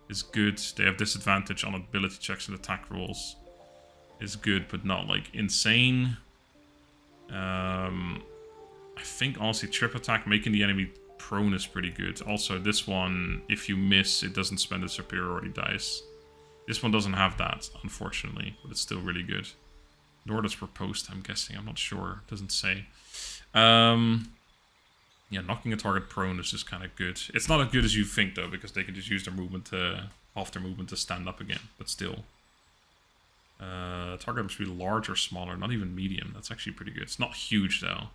is good. They have disadvantage on ability checks and attack rolls. Is good, but not like insane. I think honestly trip attack, making the enemy prone, is pretty good. Also this one, if you miss, it doesn't spend a superiority dice. This one doesn't have that, unfortunately, but it's still really good. Nor does riposte, I'm guessing. I'm not sure. It doesn't say. Yeah, knocking a target prone is just kind of good. It's not as good as you think though, because they can just use their movement to stand up again, but still. Target must be large or smaller, not even medium. That's actually pretty good. It's not huge though.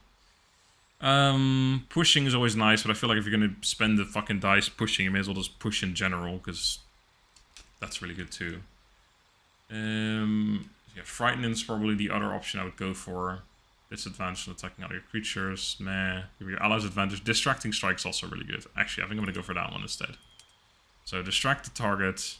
Pushing is always nice, but I feel like if you're going to spend the fucking dice pushing, you may as well just push in general, because that's really good too. Yeah, frightening is probably the other option I would go for. Disadvantage on attacking other creatures. Meh. Give your allies advantage. Distracting strike is also really good. Actually, I think I'm going to go for that one instead. So distract the target.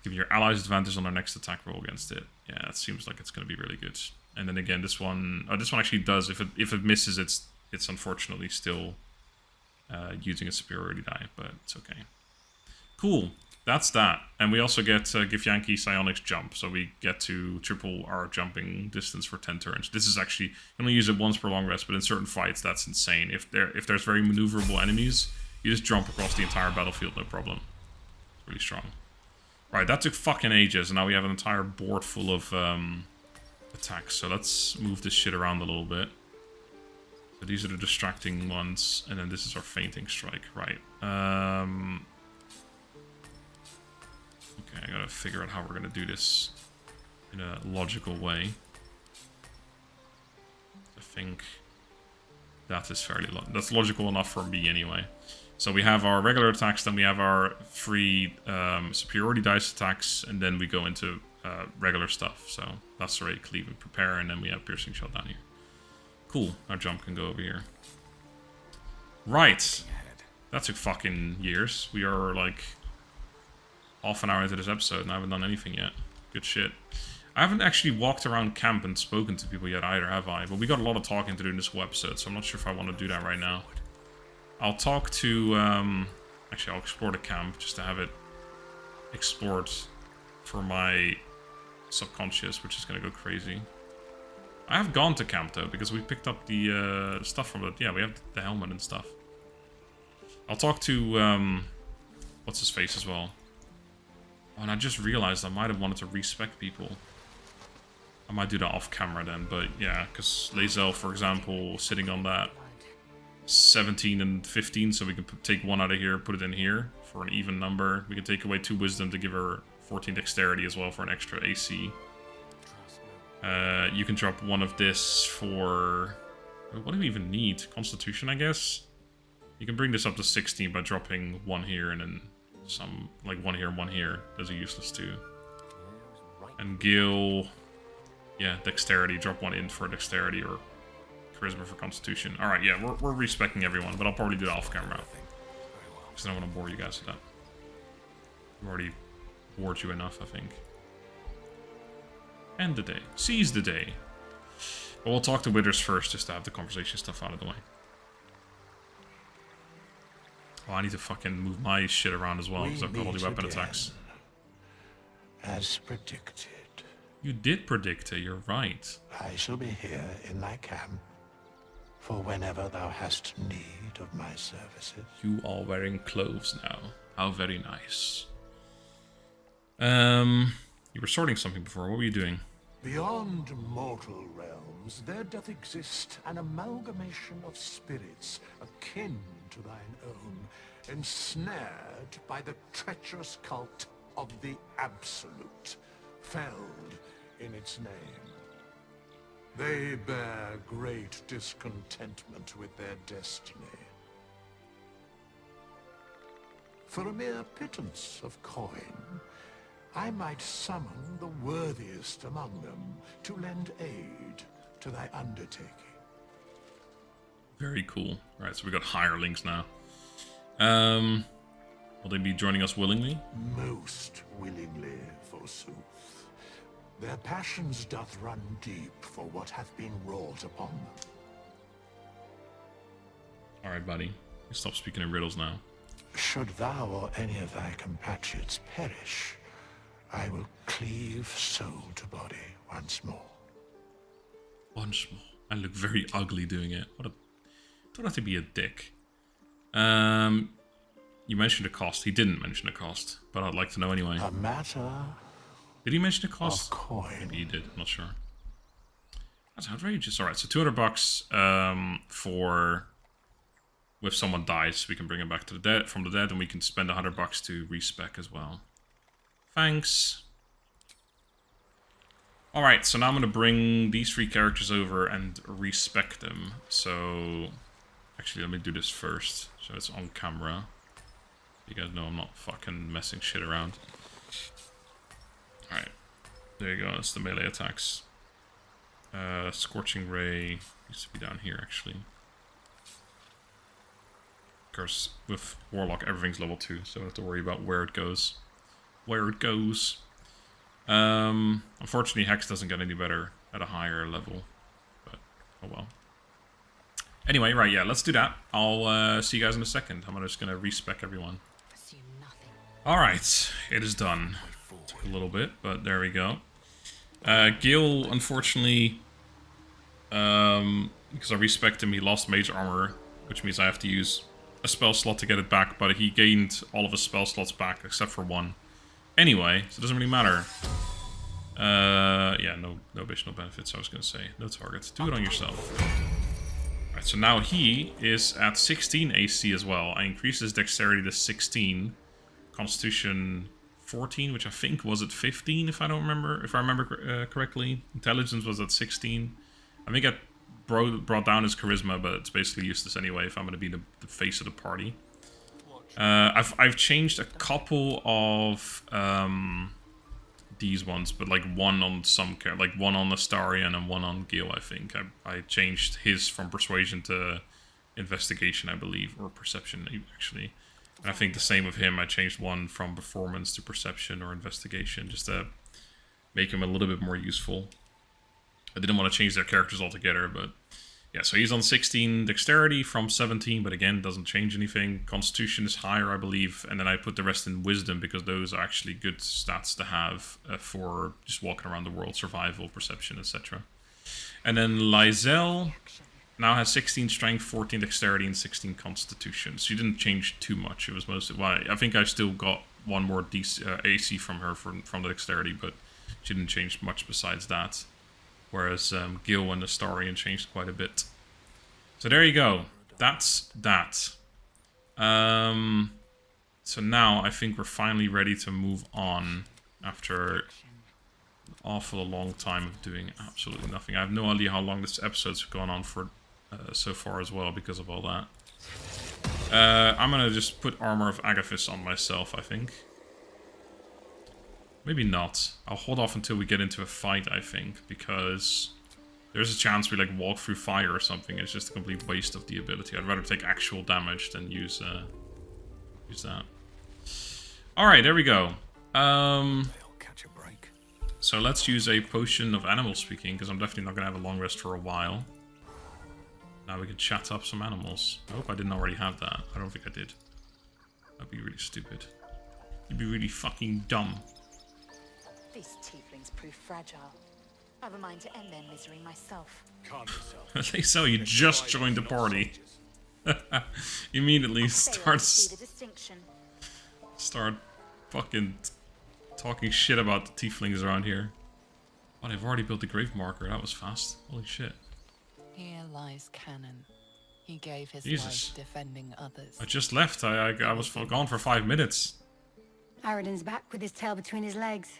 Give your allies advantage on their next attack roll against it. Yeah, it seems like it's going to be really good. And then again, this one actually does. If it misses, it's unfortunately still using a superiority die, but it's okay. Cool. That's that. And we also get Githyanki Psionics jump, so we get to triple our jumping distance for 10 turns. This is actually, you only use it once per long rest, but in certain fights, that's insane. If there's very maneuverable enemies, you just jump across the entire battlefield, no problem. It's really strong. Right, that took fucking ages, and now we have an entire board full of attacks. So let's move this shit around a little bit. So these are the distracting ones, and then this is our fainting strike. Right. Okay, I gotta figure out how we're gonna do this in a logical way. I think That is that's logical enough for me anyway. So we have our regular attacks, then we have our 3 superiority dice attacks, and then we go into regular stuff. So lacerate, cleave, and prepare, and then we have piercing shot down here. Cool. Our jump can go over here. Right. That took fucking years. We are like half an hour into this episode, and I haven't done anything yet. Good shit. I haven't actually walked around camp and spoken to people yet either, have I? But we got a lot of talking to do in this whole episode, so I'm not sure if I want to do that right now. I'll talk to... actually, I'll explore the camp just to have it explored for my subconscious, which is going to go crazy. I have gone to camp, though, because we picked up the stuff from it. Yeah, we have the helmet and stuff. I'll talk to... what's his face as well? Oh, and I just realized I might have wanted to respec people. I might do that off camera then, but yeah, because Lae'zel, for example, sitting on that 17 and 15, so we can take 1 out of here, put it in here for an even number. We can take away 2 wisdom to give her 14 dexterity as well for an extra AC. You can drop 1 of this for... What do we even need? Constitution, I guess? You can bring this up to 16 by dropping 1 here and then some, like 1 here and 1 here. Those are useless too. And Gil... Yeah, dexterity. Drop 1 in for dexterity or charisma for constitution. Alright, yeah, we're respecting everyone, but I'll probably do that off camera. Because I don't want to bore you guys with that. I've already bored you enough, I think. End the day. Seize the day. But we'll talk to Withers first, just to have the conversation stuff out of the way. Oh, I need to fucking move my shit around as well, because I've got all the weapon attacks. As predicted. You did predict it, you're right. I shall be here in thy camp for whenever thou hast need of my services. You are wearing clothes now. How very nice. You were sorting something before. What were you doing? Beyond mortal realms, there doth exist an amalgamation of spirits akin to thine own, ensnared by the treacherous cult of the Absolute, felled in its name. They bear great discontentment with their destiny. For a mere pittance of coin, I might summon the worthiest among them to lend aid to thy undertaking. Very cool. Alright, so we got hirelings now. Will they be joining us willingly? Most willingly, forsooth. Their passions doth run deep for what hath been wrought upon them. Alright, buddy. You stop speaking in riddles now. Should thou or any of thy compatriots perish, I will cleave soul to body once more. Once more. I look very ugly doing it. Don't have to be a dick. You mentioned the cost. He didn't mention the cost, but I'd like to know anyway. A matter Did he mention the cost? of coin. Maybe he did. I'm not sure. That's outrageous. Alright, so $200 for... If someone dies, we can bring him back to the dead from the dead, and we can spend $100 to respec as well. Thanks. Alright, so now I'm going to bring these 3 characters over and respec them. So, actually, let me do this first. So it's on camera. You guys know I'm not fucking messing shit around. Alright, there you go, that's the melee attacks. Scorching Ray used to be down here, actually. Of course, with Warlock, everything's level 2, so I don't have to worry about where it goes. Unfortunately, Hex doesn't get any better at a higher level, but oh well. Anyway, right, yeah, let's do that. I'll see you guys in a second. I'm just gonna respec everyone. Assume nothing. Alright, it is done. Took a little bit, but there we go. Gil, unfortunately, because I respected him, he lost mage armor, which means I have to use a spell slot to get it back, but he gained all of his spell slots back, except for 1. Anyway, so it doesn't really matter. Yeah, no additional benefits, I was gonna say. No targets. Do it on yourself. Alright, so now he is at 16 AC as well. I increased his dexterity to 16. Constitution 14, which I think was at 15, if I remember correctly. Intelligence was at 16. I think I brought down his charisma, but it's basically useless anyway if I'm going to be the face of the party. I've changed a couple of these ones, but like one on some character, like one on Astarion and one on Gil. I think I changed his from persuasion to investigation, I believe, or perception actually. And I think the same with him. I changed one from performance to perception or investigation, just to make him a little bit more useful. I didn't want to change their characters altogether, but yeah, so he's on 16 dexterity from 17, but again, doesn't change anything. Constitution is higher, I believe, and then I put the rest in wisdom because those are actually good stats to have for just walking around the world, survival, perception, etc. And then Lysel now has 16 strength, 14 dexterity, and 16 constitution. She didn't change too much. It was mostly, well, I think I still got one more AC from her from the dexterity, but she didn't change much besides that. Whereas Gil and Astarion changed quite a bit. So there you go. That's that. So now I think we're finally ready to move on after an awful long time of doing absolutely nothing. I have no idea how long this episode's gone on for so far as well because of all that. I'm gonna just put Armor of Agathis on myself, I think. Maybe not. I'll hold off until we get into a fight, I think, because there's a chance we like walk through fire or something. It's just a complete waste of the ability. I'd rather take actual damage than use that. Alright, there we go. Catch a break. So let's use a potion of animal speaking, because I'm definitely not going to have a long rest for a while. Now we can chat up some animals. I hope I didn't already have that. I don't think I did. That'd be really stupid. You'd be really fucking dumb. These tieflings prove fragile. I've a mind to end their misery myself. Calm yourself. They so you just joined the party. Immediately See the distinction. start fucking talking shit about the tieflings around here. Oh, they've already built the grave marker. That was fast. Holy shit. Here lies Cannon. He gave his Jesus. life defending others. I just left. I was gone for 5 minutes. Aradin's back with his tail between his legs.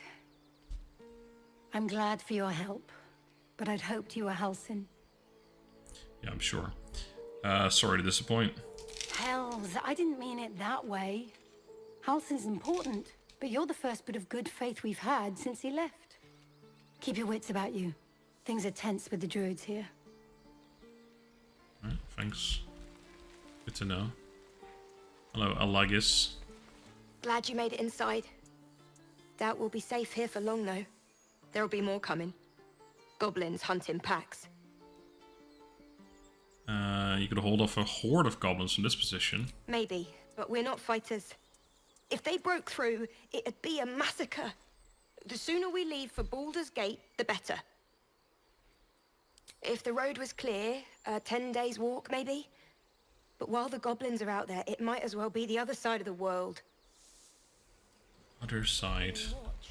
I'm glad for your help, but I'd hoped you were Halsin. Yeah, I'm sure. Sorry to disappoint. Hells, I didn't mean it that way. Halsin's important, but you're the first bit of good faith we've had since he left. Keep your wits about you. Things are tense with the druids here. Alright, thanks. Good to know. Hello, Alagis. Glad you made it inside. Doubt we'll be safe here for long, though. There'll be more coming. Goblins hunt in packs. You could hold off a horde of goblins from this position. Maybe, but we're not fighters. If they broke through, it'd be a massacre. The sooner we leave for Baldur's Gate, the better. If the road was clear, 10 days walk, maybe? But while the goblins are out there, it might as well be the other side of the world. Other side.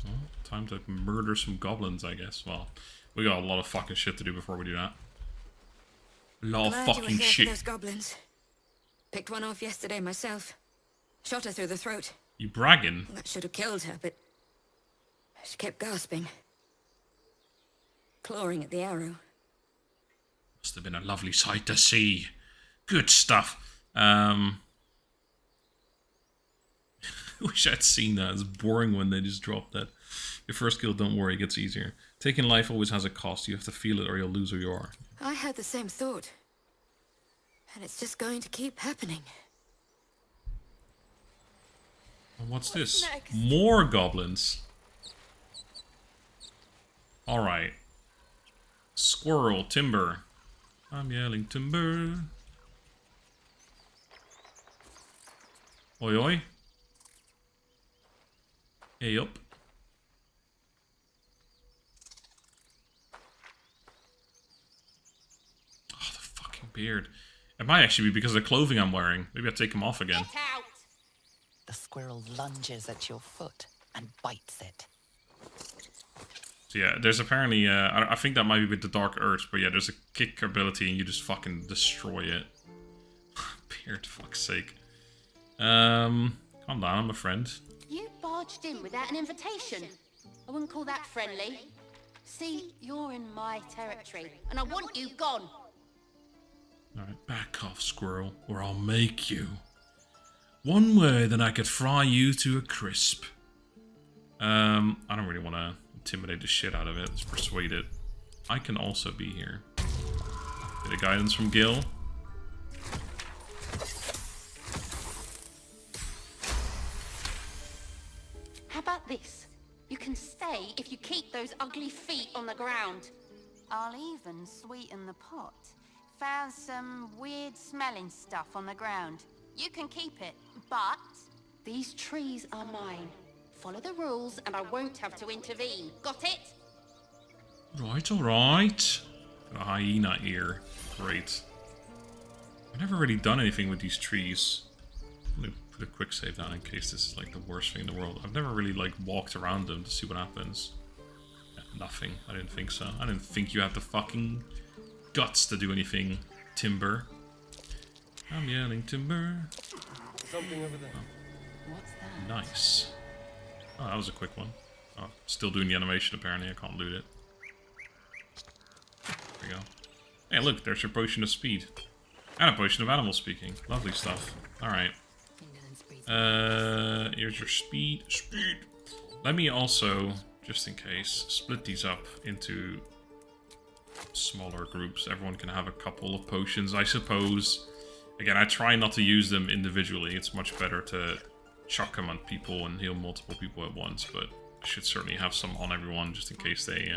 Well, time to murder some goblins, I guess. Well, we got a lot of fucking shit to do before we do that. A lot of fucking shit. Those goblins. Picked one off yesterday myself. Shot her through the throat. You bragging? That should have killed her, but she kept gasping. Clawing at the arrow. Must have been a lovely sight to see. Good stuff. Wish I'd seen that. It's boring when they just drop that. Your first kill, don't worry, it gets easier. Taking life always has a cost. You have to feel it or you'll lose who you are. I had the same thought. And it's just going to keep happening. And what's this? next? More goblins. Alright. Squirrel, timber. I'm yelling timber. Oi oi. Hey up. Oh, the fucking beard. It might actually be because of the clothing I'm wearing. Maybe I'll take them off again. The squirrel lunges at your foot and bites it. So yeah, there's apparently, I think that might be with the Dark Earth, but yeah, there's a kick ability and you just fucking destroy it. Beard, fuck's sake. Calm down, I'm a friend. You barged in without an invitation. I wouldn't call that friendly. See, you're in my territory, and I want you gone. Alright, back off, squirrel, or I'll make you. One way, then I could fry you to a crisp. I don't really want to intimidate the shit out of it. Let's persuade it. I can also be here. Bit of guidance from Gil. How about this? You can stay if you keep those ugly feet on the ground. I'll even sweeten the pot. Found some weird smelling stuff on the ground. You can keep it, but these trees are mine. Follow the rules and I won't have to intervene. Got it? Right, alright. Got a hyena ear. Great. I've never really done anything with these trees. Let me put a quick save down in case this is like the worst thing in the world. I've never really like walked around them to see what happens. Yeah, nothing. I didn't think so. I didn't think you had the fucking guts to do anything, Timber. I'm yelling timber. Something over there. Oh. What's that? Nice. Oh, that was a quick one. Oh, still doing the animation apparently. I can't loot it. There we go. Hey, look, there's your potion of speed. And a potion of animal speaking. Lovely stuff. Alright. Here's your speed. Speed! Let me also, just in case, split these up into smaller groups. Everyone can have a couple of potions, I suppose. Again, I try not to use them individually. It's much better to chuck them on people and heal multiple people at once, but I should certainly have some on everyone just in case they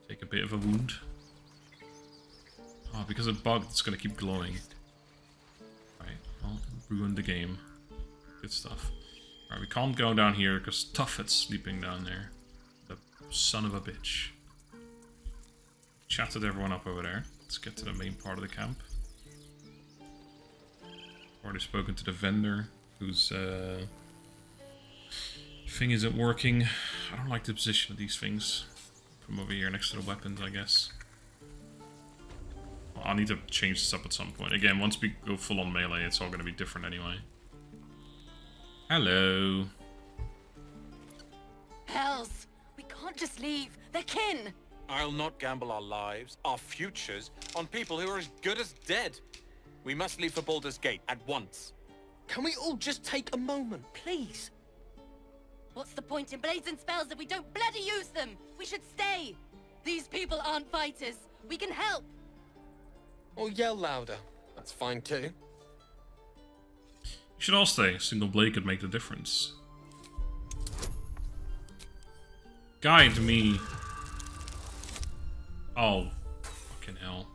take a bit of a wound. Oh, because of bug, it's gonna keep glowing. Right, well, ruined the game. Good stuff. Alright, we can't go down here because Tuffet's sleeping down there. The son of a bitch. Chatted everyone up over there. Let's get to the main part of the camp. Already spoken to the vendor, whose thing isn't working. I don't like the position of these things. From over here next to the weapons, I guess. Well, I'll need to change this up at some point. Again, once we go full on melee, it's all going to be different anyway. Hello. Hells! We can't just leave. They're kin! I'll not gamble our lives, our futures, on people who are as good as dead. We must leave for Baldur's Gate at once. Can we all just take a moment, please? What's the point in blazing spells if we don't bloody use them? We should stay! These people aren't fighters. We can help! Or yell louder. That's fine too. You should all stay. A single blade could make the difference. Guide me. Oh, fucking hell.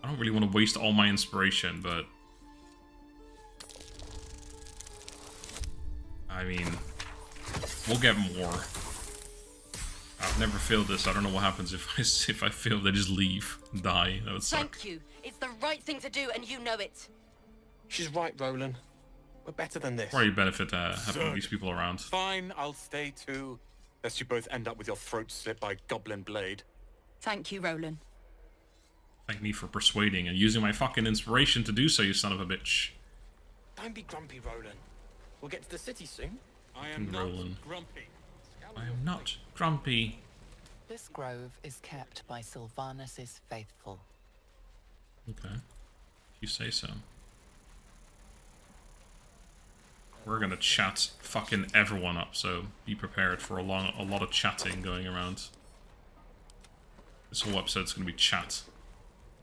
I don't really want to waste all my inspiration, but... I mean, we'll get more. I've never failed this. I don't know what happens if I fail. They just leave and die. That would suck. Thank you. It's the right thing to do, and you know it. She's right, Roland. We're better than this. Why you benefit having these people around? Fine, I'll stay too. Lest you both end up with your throats slit by Goblin Blade. Thank you, Roland. Thank me for persuading and using my fucking inspiration to do so, you son of a bitch. Don't be grumpy, Roland. We'll get to the city soon. I am not grumpy. I am not grumpy. This grove is kept by Sylvanus' faithful. Okay. If you say so. We're gonna chat fucking everyone up, so be prepared for a lot of chatting going around. This whole episode's gonna be chat.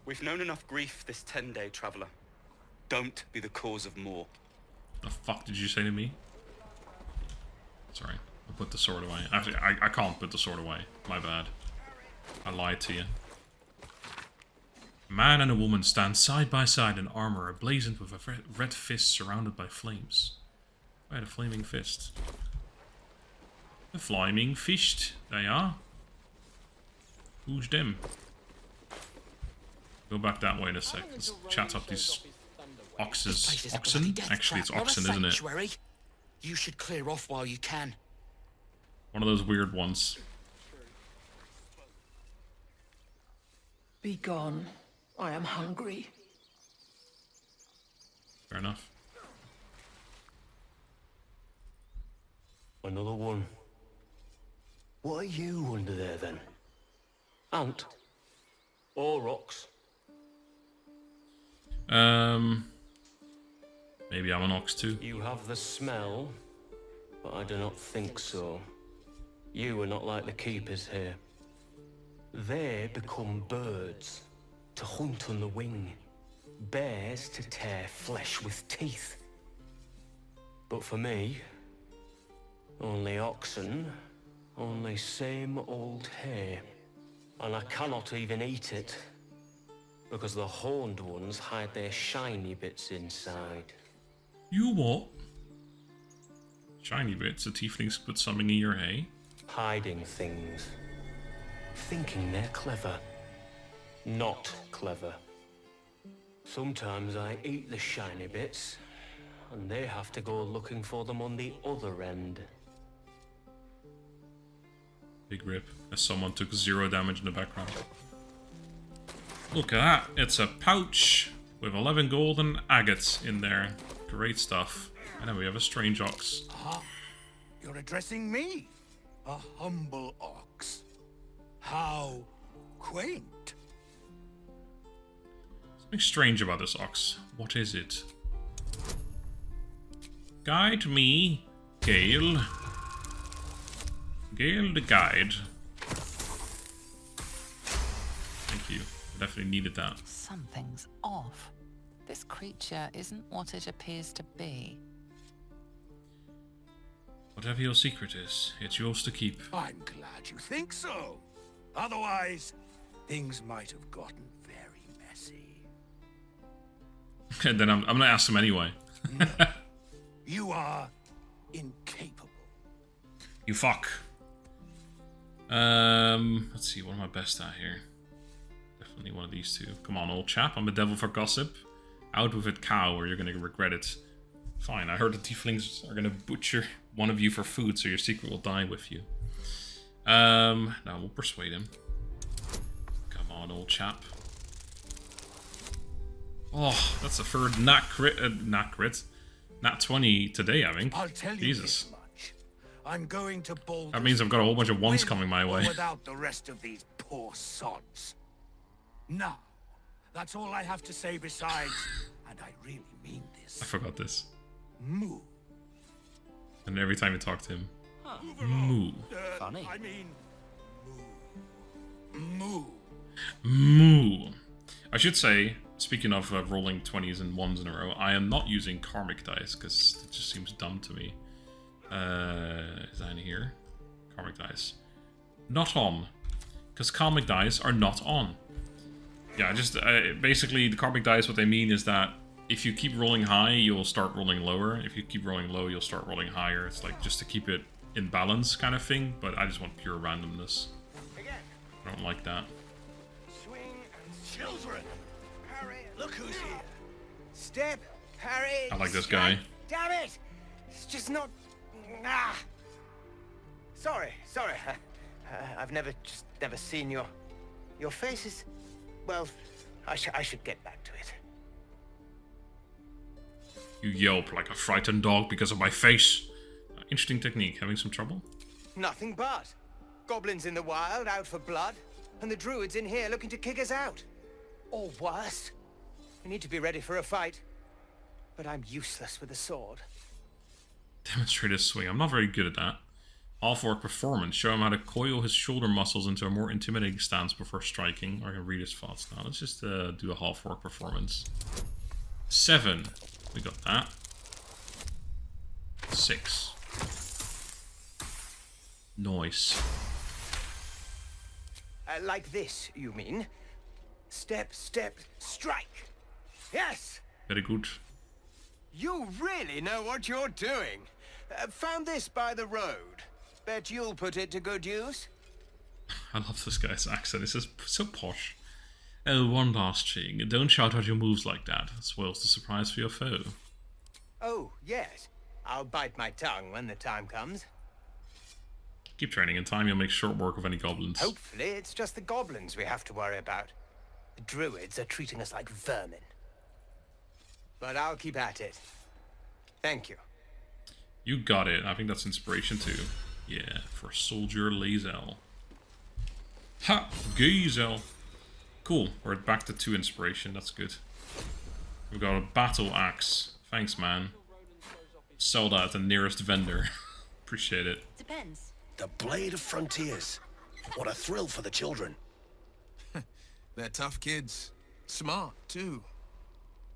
We've known enough grief this 10-day traveler. Don't be the cause of more. The fuck did you say to me? Sorry, I'll put the sword away. Actually, I can't put the sword away. My bad. I lied to you. A man and a woman stand side by side in armor, emblazoned with a red fist surrounded by flames. Right, a flaming fist. A flaming fist, they are. Who's them? Go back that way in a sec. Let's chat up these oxes. Oxen? Actually, it's oxen, isn't it? You should clear off while you can. One of those weird ones. Be gone. I am hungry. Fair enough. Another one. What are you under there then? Aunt? Or ox. Maybe I'm an ox too. You have the smell, but I do not think so. You are not like the keepers here. They become birds, to hunt on the wing. Bears to tear flesh with teeth. But for me, only oxen, only same old hay. And I cannot even eat it, because the horned ones hide their shiny bits inside. You what? Shiny bits, the tieflings put something in your hay? Hiding things. Thinking they're clever. Not clever. Sometimes I eat the shiny bits, and they have to go looking for them on the other end. Big rip, as someone took 0 damage in the background. Look at that, it's a pouch with 11 golden agates in there. Great stuff. And then we have a strange ox. Ah, you're addressing me, a humble ox. How quaint. Something strange about this ox. What is it? Guide me, Gale. Gale the guide. Thank you. I definitely needed that. Something's off. This creature isn't what it appears to be. Whatever your secret is, it's yours to keep. I'm glad you think so. Otherwise, things might have gotten very messy. And then I'm gonna ask him anyway. No, you are incapable. You fuck. Let's see, what am I best at here? Definitely one of these two. Come on, old chap, I'm a devil for gossip. Out with it, cow, or you're gonna regret it. Fine, I heard the tieflings are gonna butcher one of you for food, so your secret will die with you. Now we'll persuade him. Come on, old chap. Oh, that's the third nat 20 today, I think. I'll tell you Jesus. this much. I'm going to Baldur. That means I've got a whole bunch of ones coming my way. Without the rest of these poor sods. Now, that's all I have to say besides, and I really mean this. I forgot this. Moo. And every time you talk to him, moo. Funny. I mean, moo. Moo. I should say, speaking of rolling 20s and 1s in a row, I am not using karmic dice because it just seems dumb to me. Is that in here? Karmic dice. Not on. Because karmic dice are not on. Yeah, just basically the karmic dice, what they mean is that if you keep rolling high, you'll start rolling lower. If you keep rolling low, you'll start rolling higher. It's like just to keep it in balance kind of thing, but I just want pure randomness. I don't like that. Swing and children. Harry, look who's here. Step, Harry. I like this guy. Damn it! It's just not. Ah. Sorry. I've never seen your faces. Well, I should get back to it. You yelp like a frightened dog because of my face. Interesting technique. Having some trouble? Nothing but. Goblins in the wild, out for blood, and the druids in here looking to kick us out. Or worse. We need to be ready for a fight. But I'm useless with a sword. Demonstrate his swing. I'm not very good at that. Half-orc performance. Show him how to coil his shoulder muscles into a more intimidating stance before striking. Or I can read his thoughts now. Let's just do a half-orc performance. 7. We got that. 6. Nice. Like this, you mean? Step, strike. Yes! Very good. You really know what you're doing. Found this by the road. Bet you'll put it to good use. I love this guy's accent. It's just so posh. Oh, one last thing. Don't shout out your moves like that. It spoils the surprise for your foe. Oh, yes. I'll bite my tongue when the time comes. Keep training. In time, you'll make short work of any goblins. Hopefully, it's just the goblins we have to worry about. The druids are treating us like vermin. But I'll keep at it. Thank you. You got it. I think that's inspiration too. Yeah, for Soldier Lae'zel. Ha! Gazel. Cool, we're back to 2 inspiration, that's good. We've got a battle axe. Thanks, man. Sell that at the nearest vendor. Appreciate it. Depends. The Blade of Frontiers. What a thrill for the children. They're tough kids. Smart, too.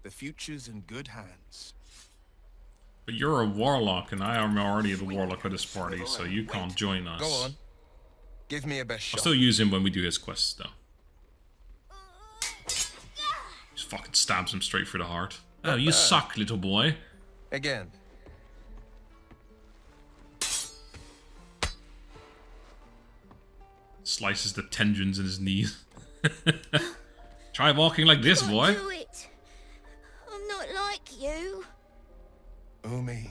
The future's in good hands. But you're a warlock, and I am already the warlock of this party, so you can't join us. Go on. Give me a best shot. I'll still use him when we do his quests, though. Just fucking stabs him straight through the heart. Oh, you suck, little boy. Again. Slices the tendons in his knees. Try walking like this, boy. Do it. I'm not like you. Umi,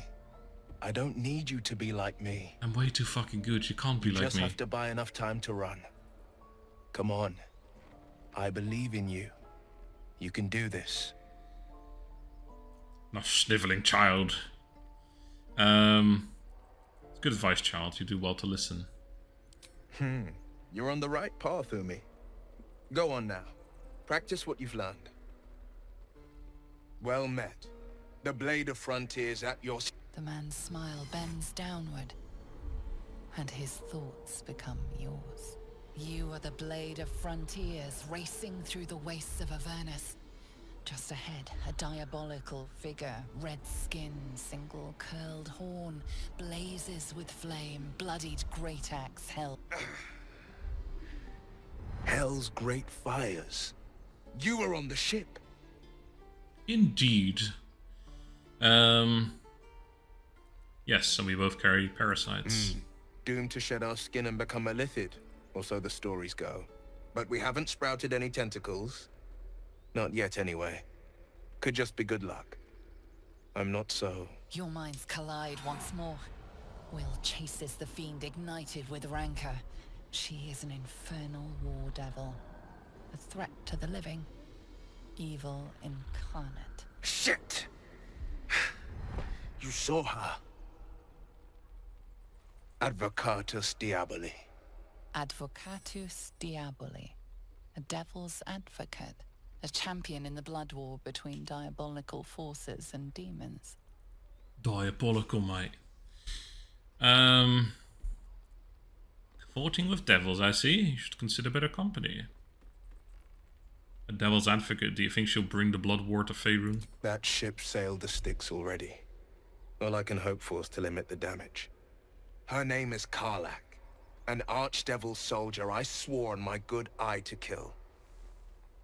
I don't need you to be like me. I'm way too fucking good. You can't be like me. You just have to buy enough time to run. Come on. I believe in you. You can do this. Not sniveling child. It's good advice, child. You do well to listen. You're on the right path, Umi. Go on now. Practice what you've learned. Well met. The Blade of Frontiers at your... The man's smile bends downward, and his thoughts become yours. You are the Blade of Frontiers, racing through the wastes of Avernus. Just ahead, a diabolical figure, red skin, single curled horn, blazes with flame, bloodied great axe held. Hell's great fires. You were on the ship. Indeed. Yes, and we both carry parasites. Doomed to shed our skin and become a lithid, or so the stories go. But we haven't sprouted any tentacles. Not yet, anyway. Could just be good luck. I'm not so... Your minds collide once more. Will chases the fiend ignited with rancor. She is an infernal war devil. A threat to the living. Evil incarnate. Shit! You saw her. Advocatus Diaboli. Advocatus Diaboli. A devil's advocate. A champion in the blood war between diabolical forces and demons. Diabolical, mate. Cavorting with devils, I see. You should consider better company. A devil's advocate, do you think she'll bring the blood war to Faerun? That ship sailed the Styx already. All I can hope for is to limit the damage. Her name is Karlach, an archdevil soldier I swore on my good eye to kill.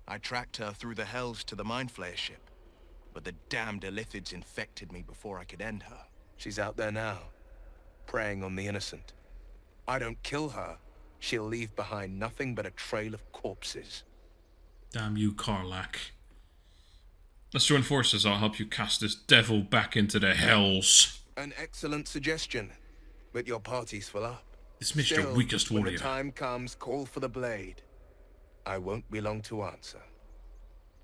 I tracked her through the hells to the Mind Flayer ship, but the damned Illithids infected me before I could end her. She's out there now, preying on the innocent. I don't kill her, she'll leave behind nothing but a trail of corpses. Damn you, Karlach. Let's join forces. I'll help you cast this devil back into the hells. An excellent suggestion, but your party's full up. Dismiss your weakest warrior. When the time comes, call for the blade. I won't be long to answer.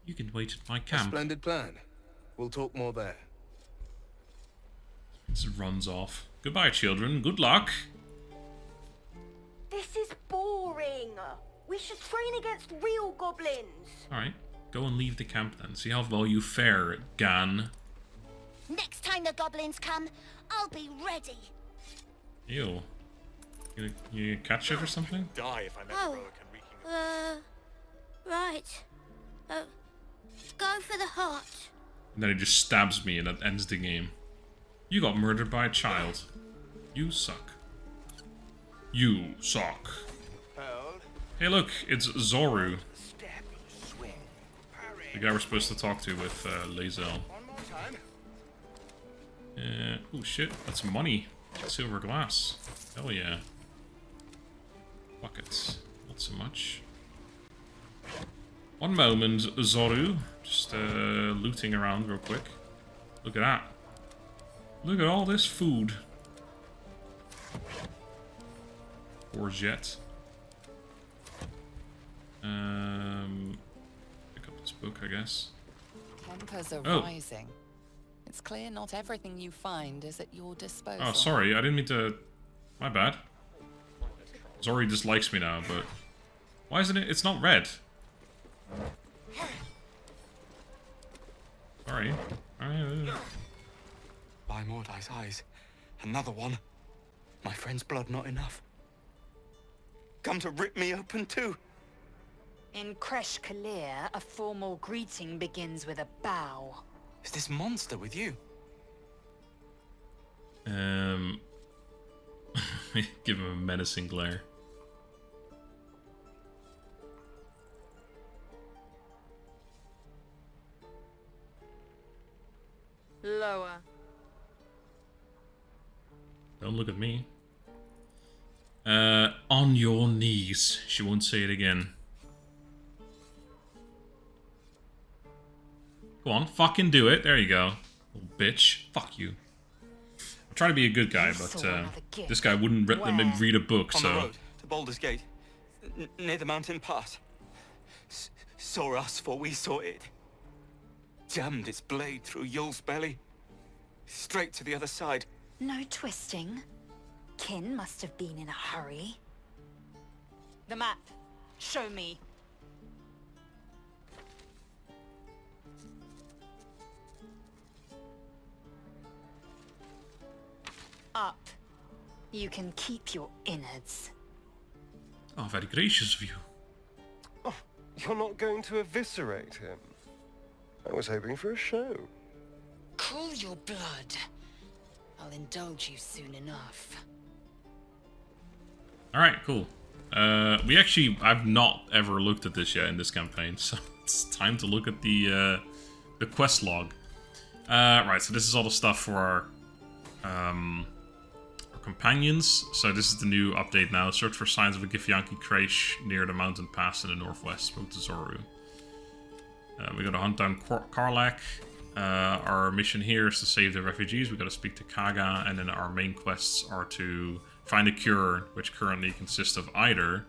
You can wait at my camp. A splendid plan. We'll talk more there. This runs off. Goodbye, children. Good luck. This is boring. We should train against real goblins. Alright. Go and leave the camp then. See how well you fare, Gan. Next time the goblins come, I'll be ready. Ew. You catch it or something? Die if I met heroic and reeking. Right. Go for the heart. And then he just stabs me and that ends the game. You got murdered by a child. You suck. You suck. Hey look, it's Zoru. The guy we're supposed to talk to with Lae'zel. Oh shit, that's money. Silver glass. Hell yeah. Buckets. Not so much. One moment, Zoru. Just looting around real quick. Look at that. Look at all this food. Courgette. Pick up this book, I guess. Tempers are rising. It's clear not everything you find is at your disposal. Oh, sorry, I didn't mean to... My bad. Zori dislikes me now, but... Why isn't it... It's not red. Sorry. By Mordai's eyes, another one. My friend's blood not enough. Come to rip me open too. In Kresh Kalir, a formal greeting begins with a bow. Is this monster with you? Give him a menacing glare. Lower. Don't look at me. On your knees. She won't say it again. Go on, fucking do it. There you go. Little bitch. Fuck you. I'm trying to be a good guy, but this guy wouldn't let me read a book, On so... the road to Baldur's Gate, near the mountain pass. Saw us, for we saw it. Jammed its blade through Yul's belly. Straight to the other side. No twisting. Kin must have been in a hurry. The map. Show me. Up. You can keep your innards. Oh, very gracious of you. Oh, you're not going to eviscerate him? I was hoping for a show. Cool your blood. I'll indulge you soon enough. Alright, cool. I've not ever looked at this yet in this campaign, so it's time to look at the quest log. Right, so this is all the stuff for our companions. So this is the new update now. Search for signs of a Githyanki Kresh near the mountain pass in the northwest. Spoke to Zoru. We gotta hunt down Karlak. Our mission here is to save the refugees. We gotta speak to Kaga, and then our main quests are to find a cure, which currently consists of either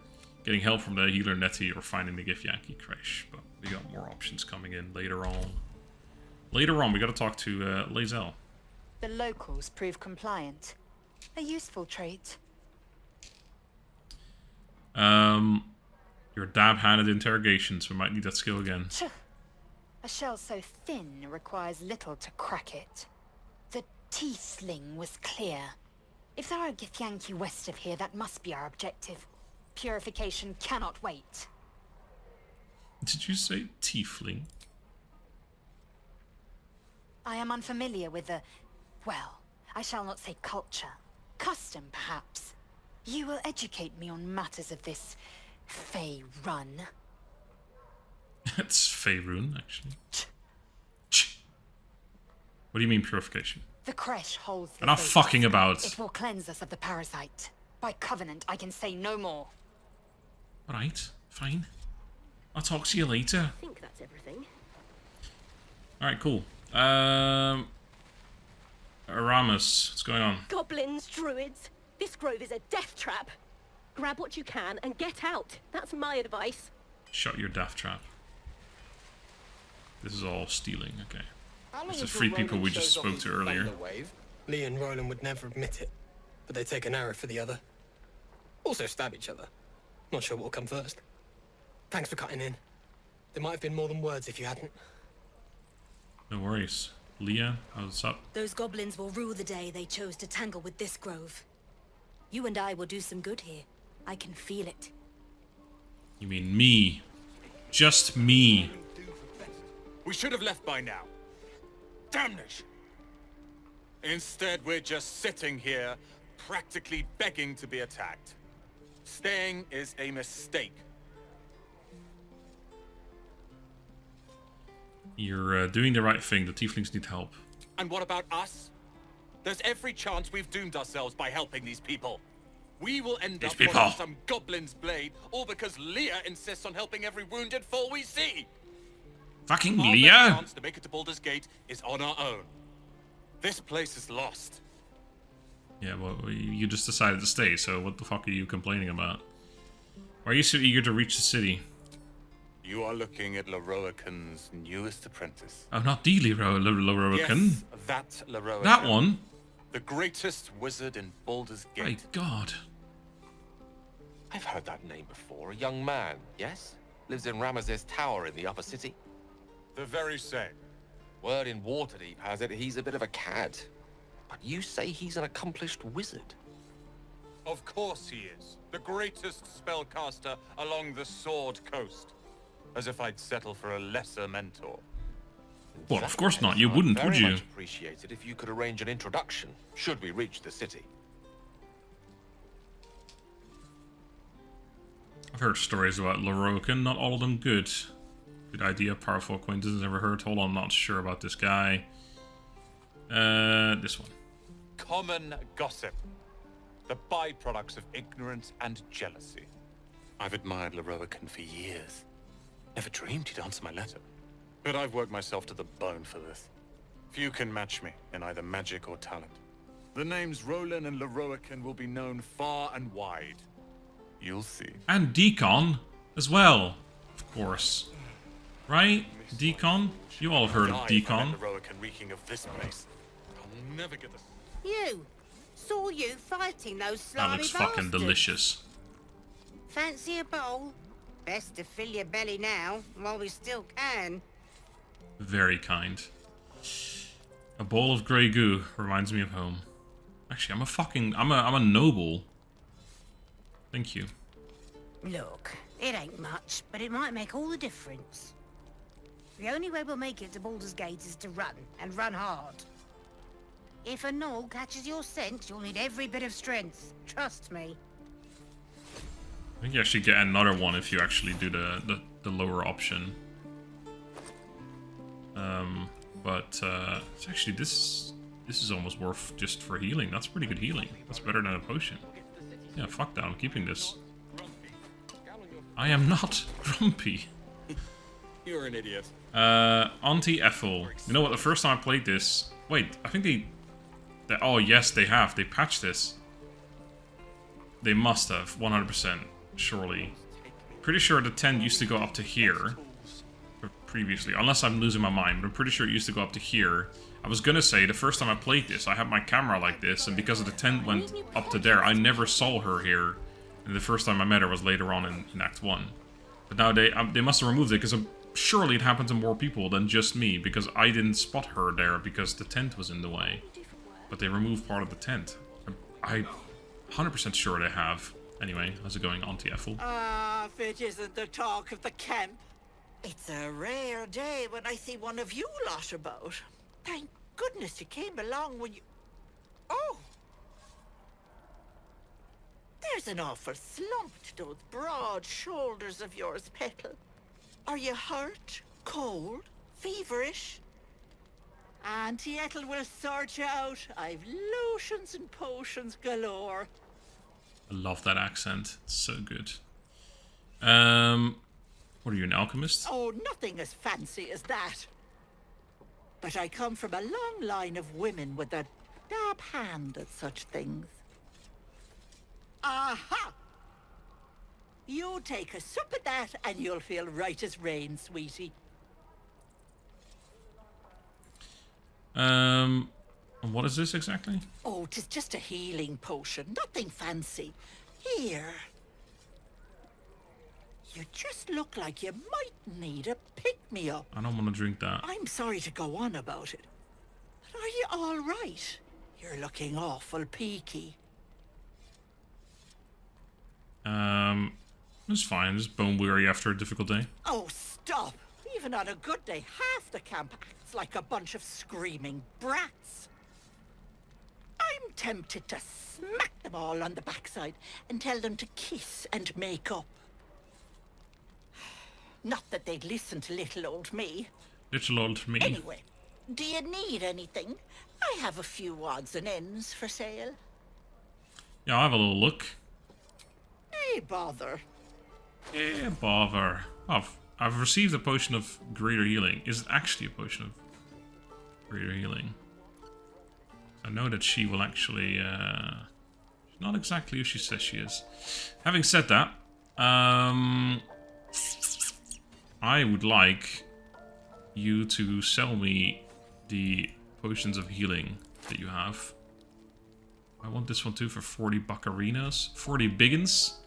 getting help from the healer Nettie or finding the Githyanki Kresh. But we got more options coming in later on. Later on, we gotta talk to Lae'zel. The locals prove compliant. A useful trait. Your dab-handed interrogations. We might need that skill again. A shell so thin requires little to crack it. The Tiefling was clear. If there are Githyanki west of here, that must be our objective. Purification cannot wait. Did you say tiefling? I am unfamiliar with the... well, I shall not say culture. Custom, perhaps. You will educate me on matters of this... Fey run. It's Faerun, actually. What do you mean purification? The Kresh holds the I'm not fate. fucking about. It will cleanse us of the parasite. By covenant, I can say no more. Alright, fine. I'll talk to you later. I think that's everything. Alright, cool. Aramis, what's going on? Goblins, druids. This grove is a death trap. Grab what you can and get out. That's my advice. Shut your death trap. This is all stealing, okay. This is until three people Roland we just shows off spoke his to earlier. thunder wave? Lee and Roland would never admit it, but they take an arrow for the other. Also stab each other. Not sure what'll come first. Thanks for cutting in. There might have been more than words if you hadn't. No worries. Leah, what's up? Those goblins will rue the day they chose to tangle with this grove. You and I will do some good here. I can feel it. You mean me? Just me. We should have left by now. Damnation! Instead, we're just sitting here, practically begging to be attacked. Staying is a mistake. You're doing the right thing. The tieflings need help. And what about us? There's every chance we've doomed ourselves by helping these people. We will end up on some goblin's blade, all because Leah insists on helping every wounded foe we see. Fucking Our Leah! best chance to make it to Baldur's Gate is on our own. This place is lost. Yeah, well, you just decided to stay, so what the fuck are you complaining about? Why are you so eager to reach the city? You are looking at Leroican's newest apprentice. Oh, not the Leroican. Yes, that Leroican. That one? The greatest wizard in Baldur's Gate. My God. I've heard that name before. A young man, yes? Lives in Ramesses Tower in the upper city. The very same. Word in Waterdeep has it he's a bit of a cad. But you say he's an accomplished wizard. Of course he is. The greatest spellcaster along the Sword Coast. As if I'd settle for a lesser mentor. Well, of course not. You wouldn't, would Very you? much appreciated if you could arrange an introduction, should we reach the city. I've heard stories about Lorokan, not all of them good. Good idea, powerful acquaintance, never heard. Hold on, I'm not sure about this guy. This one. Common gossip. The byproducts of ignorance and jealousy. I've admired Lorokan for years. Never dreamed he'd answer my letter. But I've worked myself to the bone for this. Few can match me in either magic or talent. The names Roland and Lorokan will be known far and wide. You'll see. And Deacon as well, of course. Right? Deacon? You all have heard of Deacon. Lorokan reeking of this place. I'll never get this. You! Saw you fighting those That slimy looks fucking bastards. delicious. Fancy a bowl? Best to fill your belly now, while we still can. Very kind. A bowl of grey goo reminds me of home. Actually, I'm a noble. Thank you. Look, it ain't much, but it might make all the difference. The only way we'll make it to Baldur's Gate is to run, and run hard. If a gnoll catches your scent, you'll need every bit of strength. Trust me. I think you actually get another one if you actually do the lower option. But it's actually this is almost worth just for healing. That's pretty good healing. That's better than a potion. Yeah, fuck that. I'm keeping this. I am not grumpy. You're an idiot. Auntie Ethel. You know what? The first time I played this, wait, I think they oh yes, they have. They patched this. They must have, 100%, surely. Pretty sure the tent used to go up to here previously, unless I'm losing my mind, but I'm pretty sure it used to go up to here. I was gonna say, the first time I played this, I had my camera like this, and because the tent went up to there, I never saw her here. And the first time I met her was later on in Act 1. But now they must have removed it, because surely it happened to more people than just me, because I didn't spot her there because the tent was in the way. But they removed part of the tent. I'm 100% sure they have. Anyway, how's it going, Auntie Ethel? Ah, if it isn't the talk of the camp. It's a rare day when I see one of you lot about. Thank goodness you came along when you... Oh! There's an awful slump to those broad shoulders of yours, Petal. Are you hurt? Cold? Feverish? Auntie Ethel will sort you out. I've lotions and potions galore. I love that accent. It's so good. What are you, an alchemist? Oh, nothing as fancy as that. But I come from a long line of women with a dab hand at such things. Aha! You take a sup at that and you'll feel right as rain, sweetie. And what is this exactly? Oh, 'tis just a healing potion, nothing fancy. Here. You just look like you might need a pick-me-up. I don't want to drink that. I'm sorry to go on about it. But are you all right? You're looking awful peaky. It's fine. Just bone weary after a difficult day. Oh, stop! Even on a good day, half the camp acts like a bunch of screaming brats. I'm tempted to smack them all on the backside and tell them to kiss and make up. Not that they'd listen to little old me. Little old me. Anyway, do you need anything? I have a few odds and ends for sale. Yeah, I'll have a little look. Hey, bother. Yeah, bother. I've received a potion of greater healing. Is it actually a potion of greater healing? I know that she will actually... she's not exactly who she says she is. Having said that, I would like you to sell me the potions of healing that you have. I want this one too for 40 buccarinas. 40 biggins.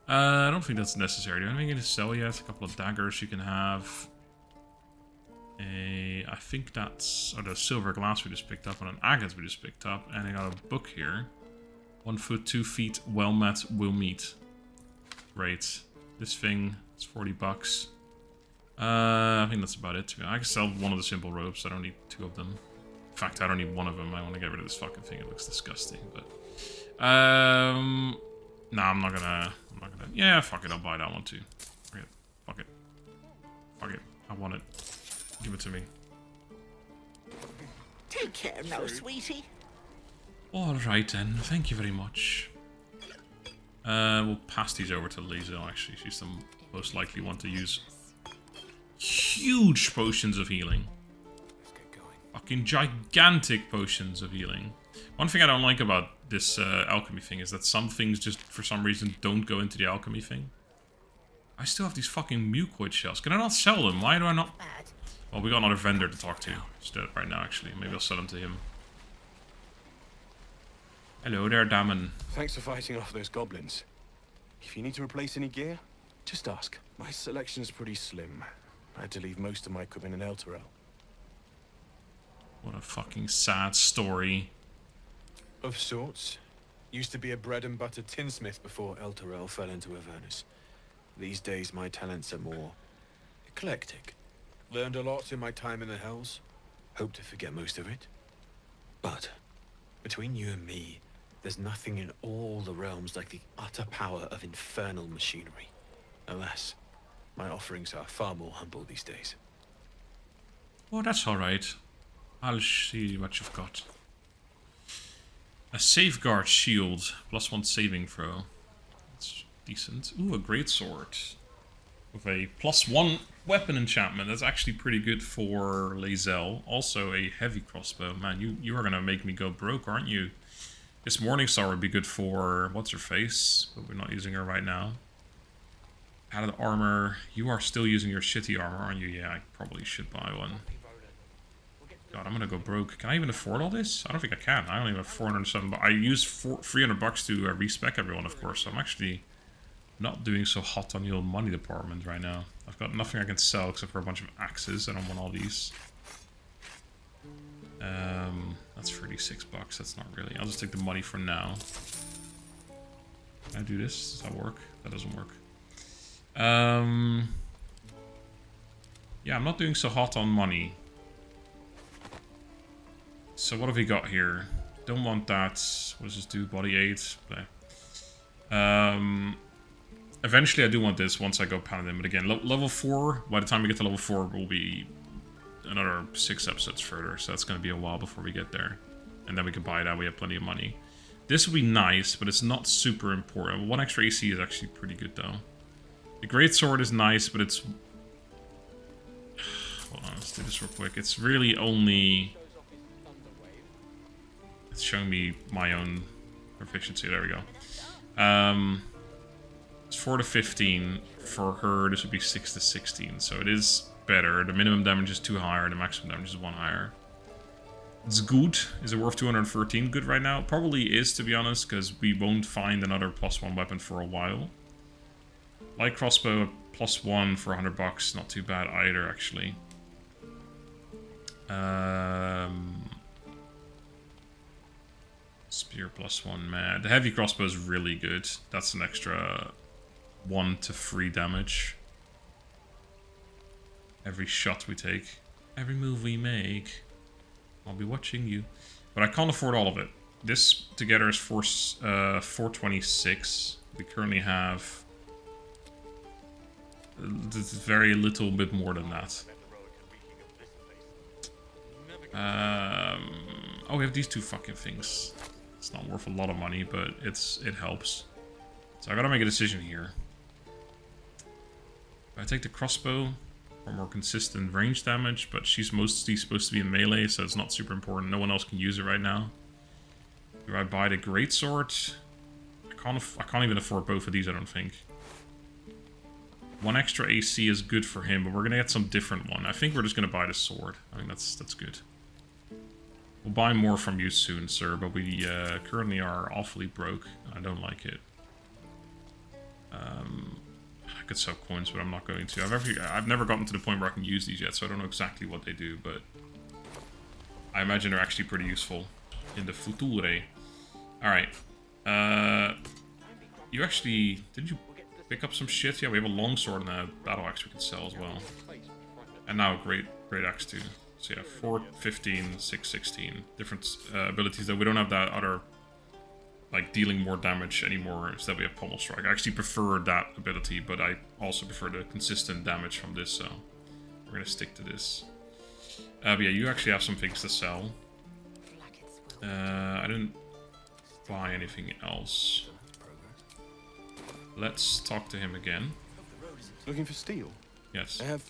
I don't think that's necessary. Do you have anything to sell yet? A couple of daggers you can have. I think that's the silver glass we just picked up and an agate we just picked up. And I got a book here. 1 foot, 2 feet, well met, will meet. Great. This thing is 40 bucks. I think that's about it. I can sell one of the simple ropes. I don't need 2 of them. In fact, I don't need 1 of them. I want to get rid of this fucking thing. It looks disgusting. But no, I'm not gonna. Yeah, fuck it. I'll buy that one too. Fuck it. Fuck it. Fuck it. I want it. Give it to me. Take care now, sweetie. All right then. Thank you very much. We'll pass these over to Lae'zel. Actually, she's the most likely one to use huge potions of healing. Fucking gigantic potions of healing. One thing I don't like about this alchemy thing is that some things just, for some reason, don't go into the alchemy thing. I still have these fucking mucoid shells. Can I not sell them? Why do I not? Well, we got another vendor to talk to. Just do it right now, actually. Maybe I'll sell them to him. Hello there, Damon. Thanks for fighting off those goblins. If you need to replace any gear, just ask. My selection's pretty slim. I had to leave most of my equipment in Elturel. What a fucking sad story. Of sorts. Used to be a bread and butter tinsmith before Elturel fell into Avernus. These days my talents are more eclectic. Learned a lot in my time in the Hells. Hope to forget most of it. But between you and me, there's nothing in all the realms like the utter power of infernal machinery. Alas, my offerings are far more humble these days. Oh, that's alright. I'll see what you've got. A safeguard shield. +1 saving throw. That's decent. Ooh, a greatsword. With a +1 weapon enchantment. That's actually pretty good for Lae'zel. Also a heavy crossbow. Man, you are gonna make me go broke, aren't you? This Morningstar would be good for what's-her-face, but we're not using her right now. Padded armor. You are still using your shitty armor, aren't you? Yeah, I probably should buy one. God, I'm gonna go broke. Can I even afford all this? I don't think I can. I only have 407, but I use 300 bucks to respec everyone, of course. So I'm actually not doing so hot on the old money department right now. I've got nothing I can sell except for a bunch of axes. I don't want all these. That's 36 bucks. That's not really. I'll just take the money for now. Can I do this? Does that work? That doesn't work. Yeah, I'm not doing so hot on money. So what have we got here? Don't want that. What does this do? Body 8. Eventually I do want this once I go Paladin. But again, level 4, by the time we get to level 4, will be another 6 episodes further. So that's going to be a while before we get there. And then we can buy that. We have plenty of money. This would be nice, but it's not super important. 1 extra AC is actually pretty good, though. The greatsword is nice, but it's... Hold on, let's do this real quick. It's really only... It's showing me my own proficiency. There we go. It's 4 to 15. For her, this would be 6 to 16. So it is better. The minimum damage is 2 higher. The maximum damage is 1 higher. It's good. Is it worth 213 good right now? Probably is, to be honest, because we won't find another +1 weapon for a while. Light crossbow, +1 for 100 bucks. Not too bad either, actually. Spear +1, man. The heavy crossbow is really good. That's an extra 1 to 3 damage. Every shot we take. Every move we make. I'll be watching you. But I can't afford all of it. This together is 426. We currently have very little bit more than that. Oh, we have these 2 fucking things. It's not worth a lot of money, but it helps. So I gotta make a decision here. I take the crossbow for more consistent range damage, but she's mostly supposed to be in melee, so it's not super important. No one else can use it right now. Do I buy the greatsword? I can't even afford both of these, I don't think. 1 extra AC is good for him, but we're gonna get some different one. I think we're just gonna buy the sword. I think that's good. We'll buy more from you soon, sir, but we currently are awfully broke. I don't like it. I could sell coins, but I'm not going to. I've never gotten to the point where I can use these yet, so I don't know exactly what they do, but I imagine they're actually pretty useful in the future. Alright. You actually... Did you pick up some shit? Yeah, we have a longsword and a battle axe we can sell as well. And now a great axe too. So yeah, 4, 15, 6, 16. Different abilities, though we don't have that other... like dealing more damage anymore. Instead we have Pommel Strike. I actually prefer that ability, but I also prefer the consistent damage from this, so we're gonna stick to this. But yeah, you actually have some things to sell. I didn't buy anything else. Let's talk to him again. Looking for steel? Yes. I have,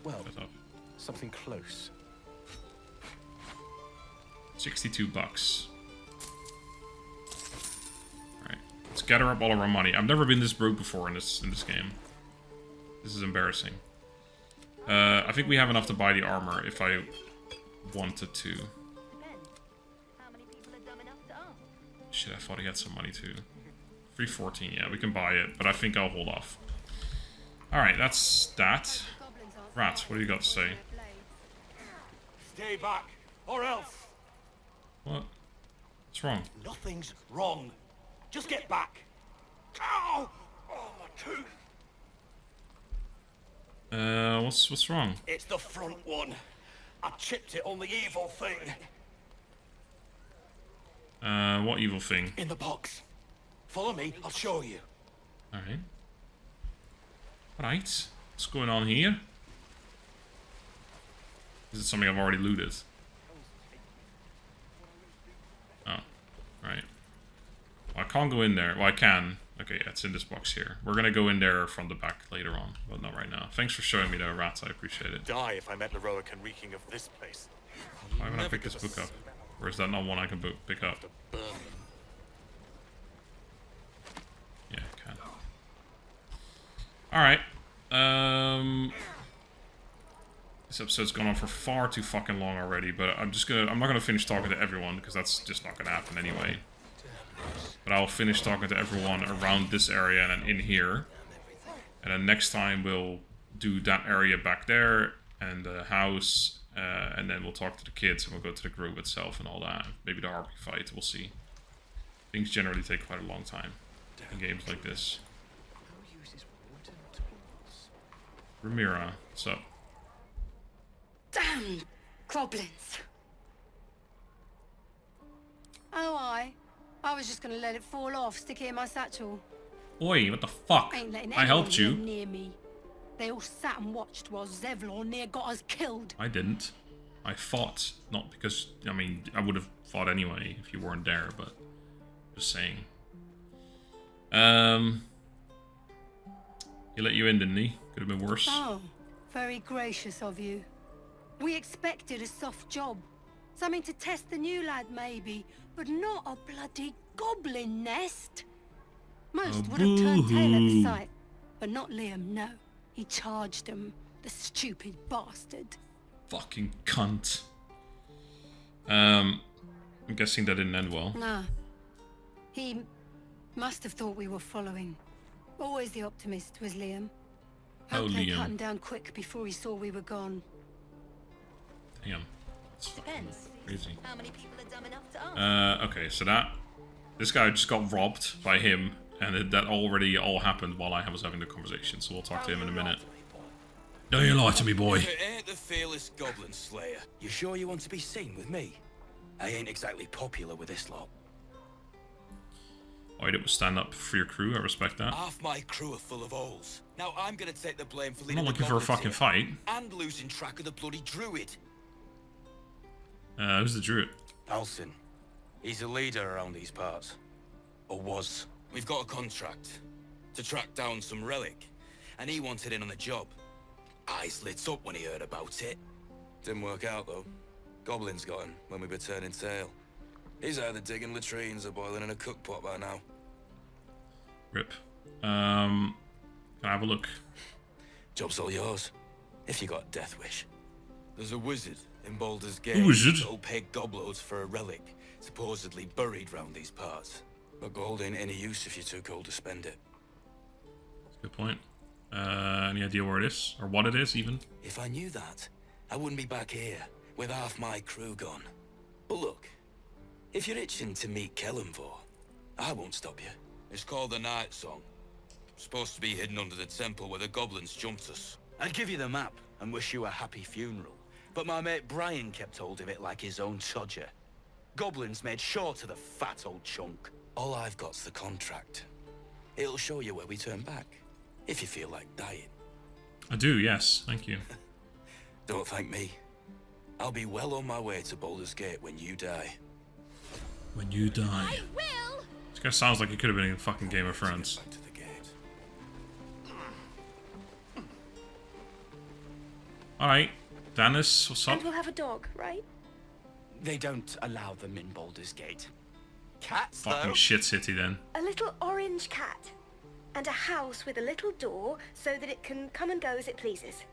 well, something close. 62 bucks. Let's gather up all of our money. I've never been this broke before in this game. This is embarrassing. I think we have enough to buy the armor if I wanted to. Shit, I thought he had some money too. 314, yeah, we can buy it, but I think I'll hold off. Alright, that's that. Rat, what do you got to say? Stay back, or else. What? What's wrong? Nothing's wrong. Just get back. Ow! Oh, my tooth. What's wrong? It's the front one. I chipped it on the evil thing. What evil thing? In the box. Follow me, I'll show you. Alright. Right. What's going on here? Is it something I've already looted? Oh. Right. Well, I can't go in there. Well, I can. Okay, yeah, it's in this box here. We're gonna go in there from the back later on, but not right now. Thanks for showing me the rats, I appreciate it. Die if I met Leroic and reeking of this place. Why would I pick this book up? Or is that not one I can pick up? Yeah, I can. Alright. This episode's gone on for far too fucking long already, but I'm not gonna finish talking to everyone, because that's just not gonna happen anyway. But I'll finish talking to everyone around this area and then in here. And then next time we'll do that area back there and the house. And then we'll talk to the kids and we'll go to the grove itself and all that. Maybe the harpy fight, we'll see. Things generally take quite a long time in games like this. Ramira, what's up? Damn goblins! Oh, I was just gonna let it fall off, stick it in my satchel. Oi, what the fuck? Ain't letting I helped you. anyone near me. They all sat and watched while Zevlor near got us killed. I didn't. I fought, not because, I mean, I would have fought anyway if you weren't there, but just saying. He let you in, didn't he? Could have been worse. Oh, very gracious of you. We expected a soft job. Something to test the new lad, maybe, but not a bloody goblin nest. Most would have turned tail at the sight, but not Liam, no. He charged him, the stupid bastard. Fucking cunt. I'm guessing that didn't end well. Nah. He must have thought we were following. Always the optimist was Liam. Hope they cut him down quick before he saw we were gone. Damn. That's fucking crazy. How many people are dumb enough to ask? Okay, so this guy just got robbed by him, and that already all happened while I was having the conversation, so we'll talk to him in a minute. Don't you lie to me, boy. It ain't the fearless goblin slayer. You sure you want to be seen with me? I ain't exactly popular with this lot. Oh, you didn't stand up for your crew, I respect that. Half my crew are full of holes. Now I'm gonna take the blame for I'm leading not looking for a fucking fight. and losing track of the bloody druid. Who's the druid? Alcin. He's a leader around these parts. Or was. We've got a contract to track down some relic, and he wanted in on the job. Eyes lit up when he heard about it. Didn't work out, though. Goblins got him when we were turning tail. He's either digging latrines or boiling in a cookpot by now. Rip. Can I have a look? Job's all yours, if you got a death wish. There's a wizard in Baldur's Gate. A wizard? That'll pay gobloads for a relic, supposedly buried round these parts. But gold ain't any use if you're too cold to spend it. Good point. Any idea where it is? Or what it is, even? If I knew that, I wouldn't be back here with half my crew gone. But look, if you're itching to meet Kellenvor, I won't stop you. It's called the Night Song. Supposed to be hidden under the temple where the goblins jumped us. I'd give you the map and wish you a happy funeral, but my mate Brian kept hold of it like his own Todger. Goblins made sure to the fat old chunk. All I've got's the contract. It'll show you where we turn back, if you feel like dying. I do, yes. Thank you. Don't thank me. I'll be well on my way to Baldur's Gate when you die. When you die. I will! This guy sounds like he could have been in fucking Game of Thrones. Alright, Dennis, what's up? And we'll have a dog, right? They don't allow them in Baldur's Gate. Cats, Fucking though. shit city then. A little orange cat. And a house with a little door so that it can come and go as it pleases.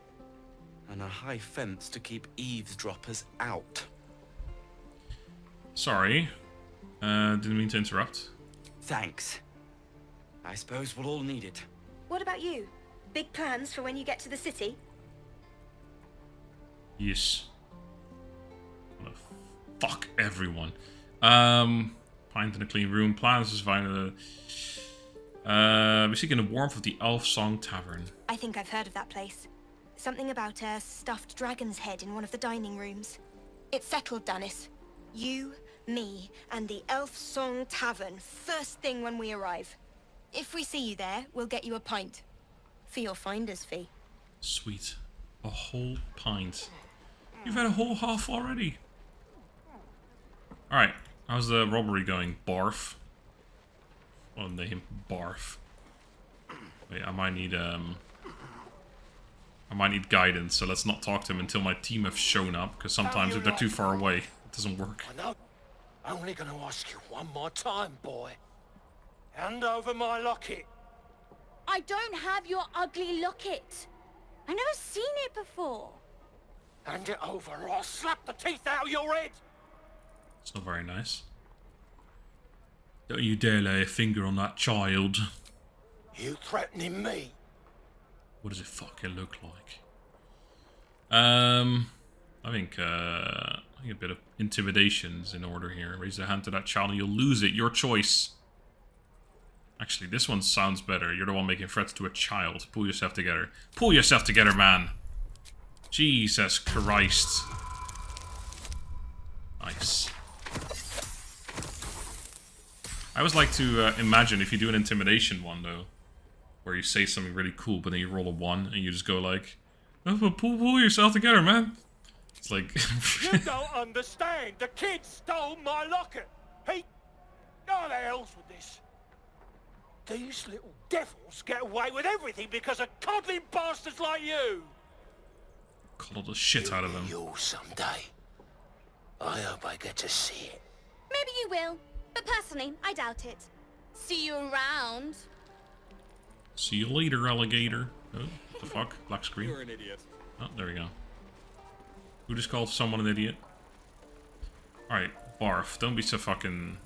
And a high fence to keep eavesdroppers out. Sorry. Didn't mean to interrupt. Thanks. I suppose we'll all need it. What about you? Big plans for when you get to the city? Yes. Fuck everyone. Pint in a clean room. Plans is fine. We're seeking the warmth of the Elf Song Tavern. I think I've heard of that place. Something about a stuffed dragon's head in one of the dining rooms. It's settled, Dennis. You, me, and the Elf Song Tavern first thing when we arrive. If we see you there, we'll get you a pint. For your finder's fee. Sweet. A whole pint. You've had a whole half already. Alright. How's the robbery going? Barf. What a name. Barf. Wait, I might need guidance, so let's not talk to him until my team have shown up, because sometimes if they're too far away, it doesn't work. I know. I'm only going to ask you one more time, boy. Hand over my locket. I don't have your ugly locket. I've never seen it before. Hand it over or I'll slap the teeth out of your head. It's not very nice. Don't you dare lay a finger on that child. You threatening me? What does it fucking look like? I think a bit of intimidation's in order here. Raise a hand to that child and you'll lose it. Your choice. Actually, this one sounds better. You're the one making threats to a child. Pull yourself together. Pull yourself together, man. Jesus Christ. Nice. I always like to imagine if you do an intimidation one, though, where you say something really cool, but then you roll a 1 and you just go like, oh, well, pull yourself together, man. It's like... You don't understand. The kid stole my locket. He... Oh, the hell's with this? These little devils get away with everything because of coddling bastards like you. Coddle the shit out of them. You'll someday. I hope I get to see it. Maybe you will, but personally, I doubt it. See you around. See you later, alligator. Oh, what the fuck? Black screen. You're an idiot. Oh, there we go. Who just called someone an idiot? Alright, Barf, don't be so fucking...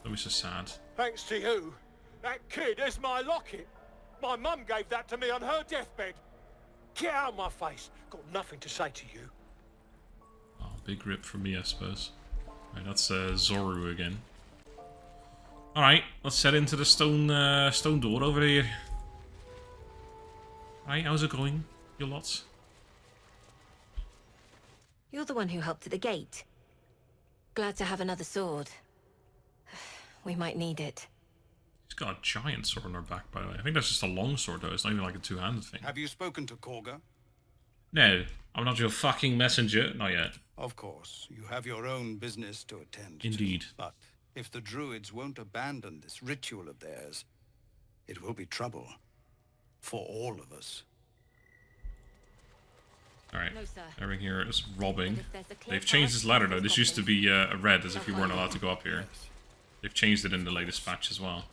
Don't be so sad. Thanks to you, that kid is my locket. My mum gave that to me on her deathbed. Get out of my face. Got nothing to say to you. Oh, big rip for me, I suppose. Alright, that's Zoru again. Alright, let's head into the stone door over here. Alright, how's it going, you lots? You're the one who helped at the gate. Glad to have another sword. We might need it. She's got a giant sword on her back, by the way. I think that's just a long sword, though. It's not even like a two-handed thing. Have you spoken to Korga? No, I'm not your fucking messenger. Not yet. Of course. You have your own business to attend to. Indeed. But if the druids won't abandon this ritual of theirs, it will be trouble. For all of us. Alright, No, sir. everything here is robbing. If there's a clear They've changed path, this ladder, though. there's This used to goblins. be a red, as if you weren't allowed to go up here. They've changed it in the latest patch as well.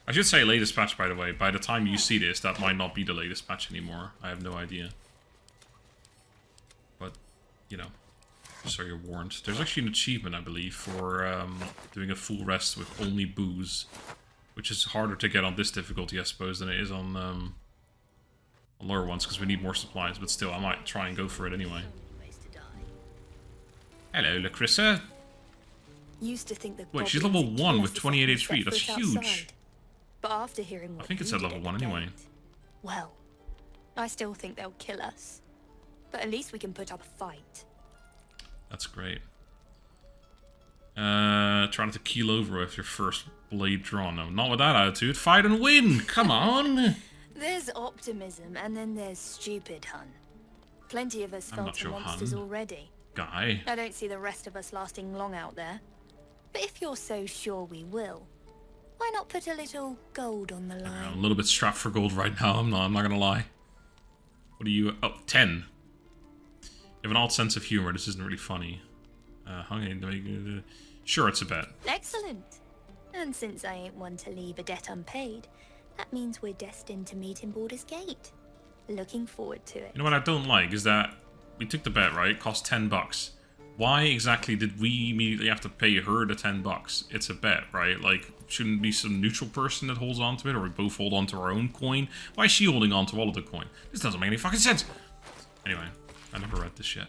I should say latest patch, by the way. By the time you see this, that might not be the latest patch anymore. I have no idea. But, you know, just so you're warned. There's actually an achievement, I believe, for doing a full rest with only booze. Which is harder to get on this difficulty, I suppose, than it is on lower ones, because we need more supplies. But still, I might try and go for it anyway. Hello, Lacrissa. Used to think that Wait, she's goblins level would kill 1 us with if we 28 set HP. That's foot huge. outside. But after hearing what I think it's you at did level the 1 anyway. gate, well, I still think they'll kill us. But at least we can put up a fight. That's great. Trying to keel over with your first blade drawn. No, not with that attitude. Fight and win! Come on! There's optimism, and then there's stupid, hun. Plenty of us I'm fell not to your monsters hun. already. Guy. I don't see the rest of us lasting long out there. But if you're so sure we will, why not put a little gold on the line? I'm a little bit strapped for gold right now. I'm not gonna lie. What are you? Oh, 10. You have an odd sense of humor. This isn't really funny. Sure, it's a bet. Excellent. And since I ain't one to leave a debt unpaid, that means we're destined to meet in Baldur's Gate. Looking forward to it. You know what I don't like is that we took the bet, right? It cost $10. Why exactly did we immediately have to pay her the $10? It's a bet, right? Like, shouldn't be some neutral person that holds on to it, or we both hold on to our own coin? Why is she holding on to all of the coin? This doesn't make any fucking sense. Anyway, I never read this yet.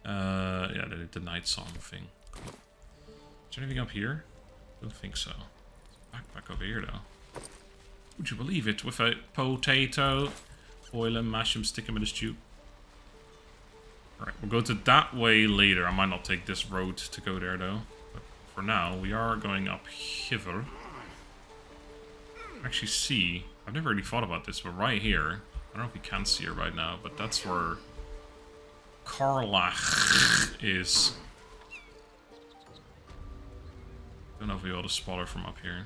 Yeah, the night song thing. Cool. Is there anything up here? Don't think so. Back over here though. Would you believe it? With a potato, boil him, mash him, stick him in a stew. Alright, we'll go to that way later. I might not take this road to go there though. But for now, we are going up hither. Actually see, I've never really thought about this, but right here, I don't know if you can see her right now, but that's where Karlach is. Don't know if we ought to spot her from up here.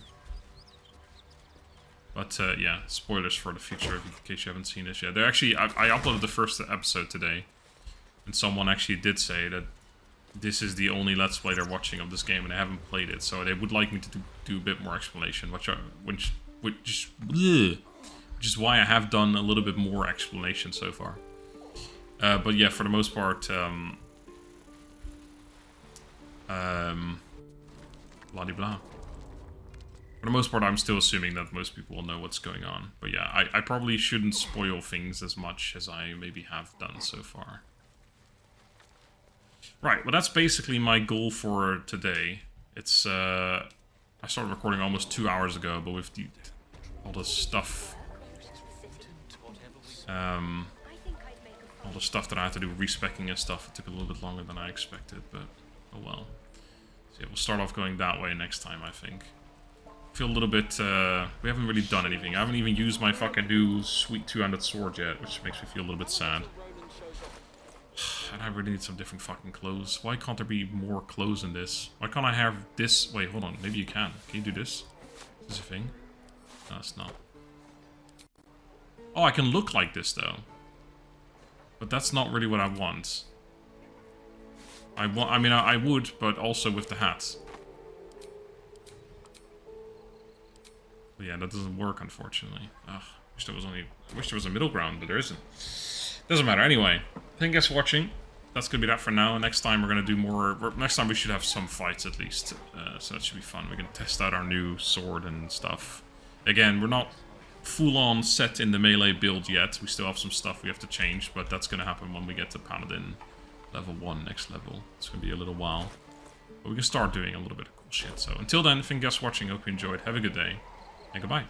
But yeah, spoilers for the future in case you haven't seen this yet. They're actually, I uploaded the first episode today, and someone actually did say that this is the only Let's Play they're watching of this game, and they haven't played it, so they would like me to do a bit more explanation, which is why I have done a little bit more explanation so far. But yeah, for the most part, blah-de-blah. For the most part, I'm still assuming that most people will know what's going on. But yeah, I probably shouldn't spoil things as much as I maybe have done so far. Right, well that's basically my goal for today. It's, I started recording almost 2 hours ago, but with all the stuff... all the stuff that I had to do, respecking and stuff, it took a little bit longer than I expected, but oh well. So yeah, we'll start off going that way next time, I think. I feel a little bit, we haven't really done anything. I haven't even used my fucking new sweet two-handed sword yet, which makes me feel a little bit sad. And I really need some different fucking clothes. Why can't there be more clothes in this? Why can't I have this? Wait, hold on. Maybe you can. Can you do this? Is this a thing? No, it's not. Oh, I can look like this, though. But that's not really what I want. I mean, I would, but also with the hat. But yeah, that doesn't work, unfortunately. Ugh, I wish there was a middle ground, but there isn't. Doesn't matter. Anyway, thank you guys for watching. That's gonna be that for now. Next time we're gonna do more. Next time we should have some fights at least. So that should be fun. We can test out our new sword and stuff. Again, we're not full-on set in the melee build yet. We still have some stuff we have to change, but that's gonna happen when we get to Paladin level 1, next level. It's gonna be a little while. But we can start doing a little bit of cool shit. So until then, thank you guys for watching. Hope you enjoyed. Have a good day. And goodbye.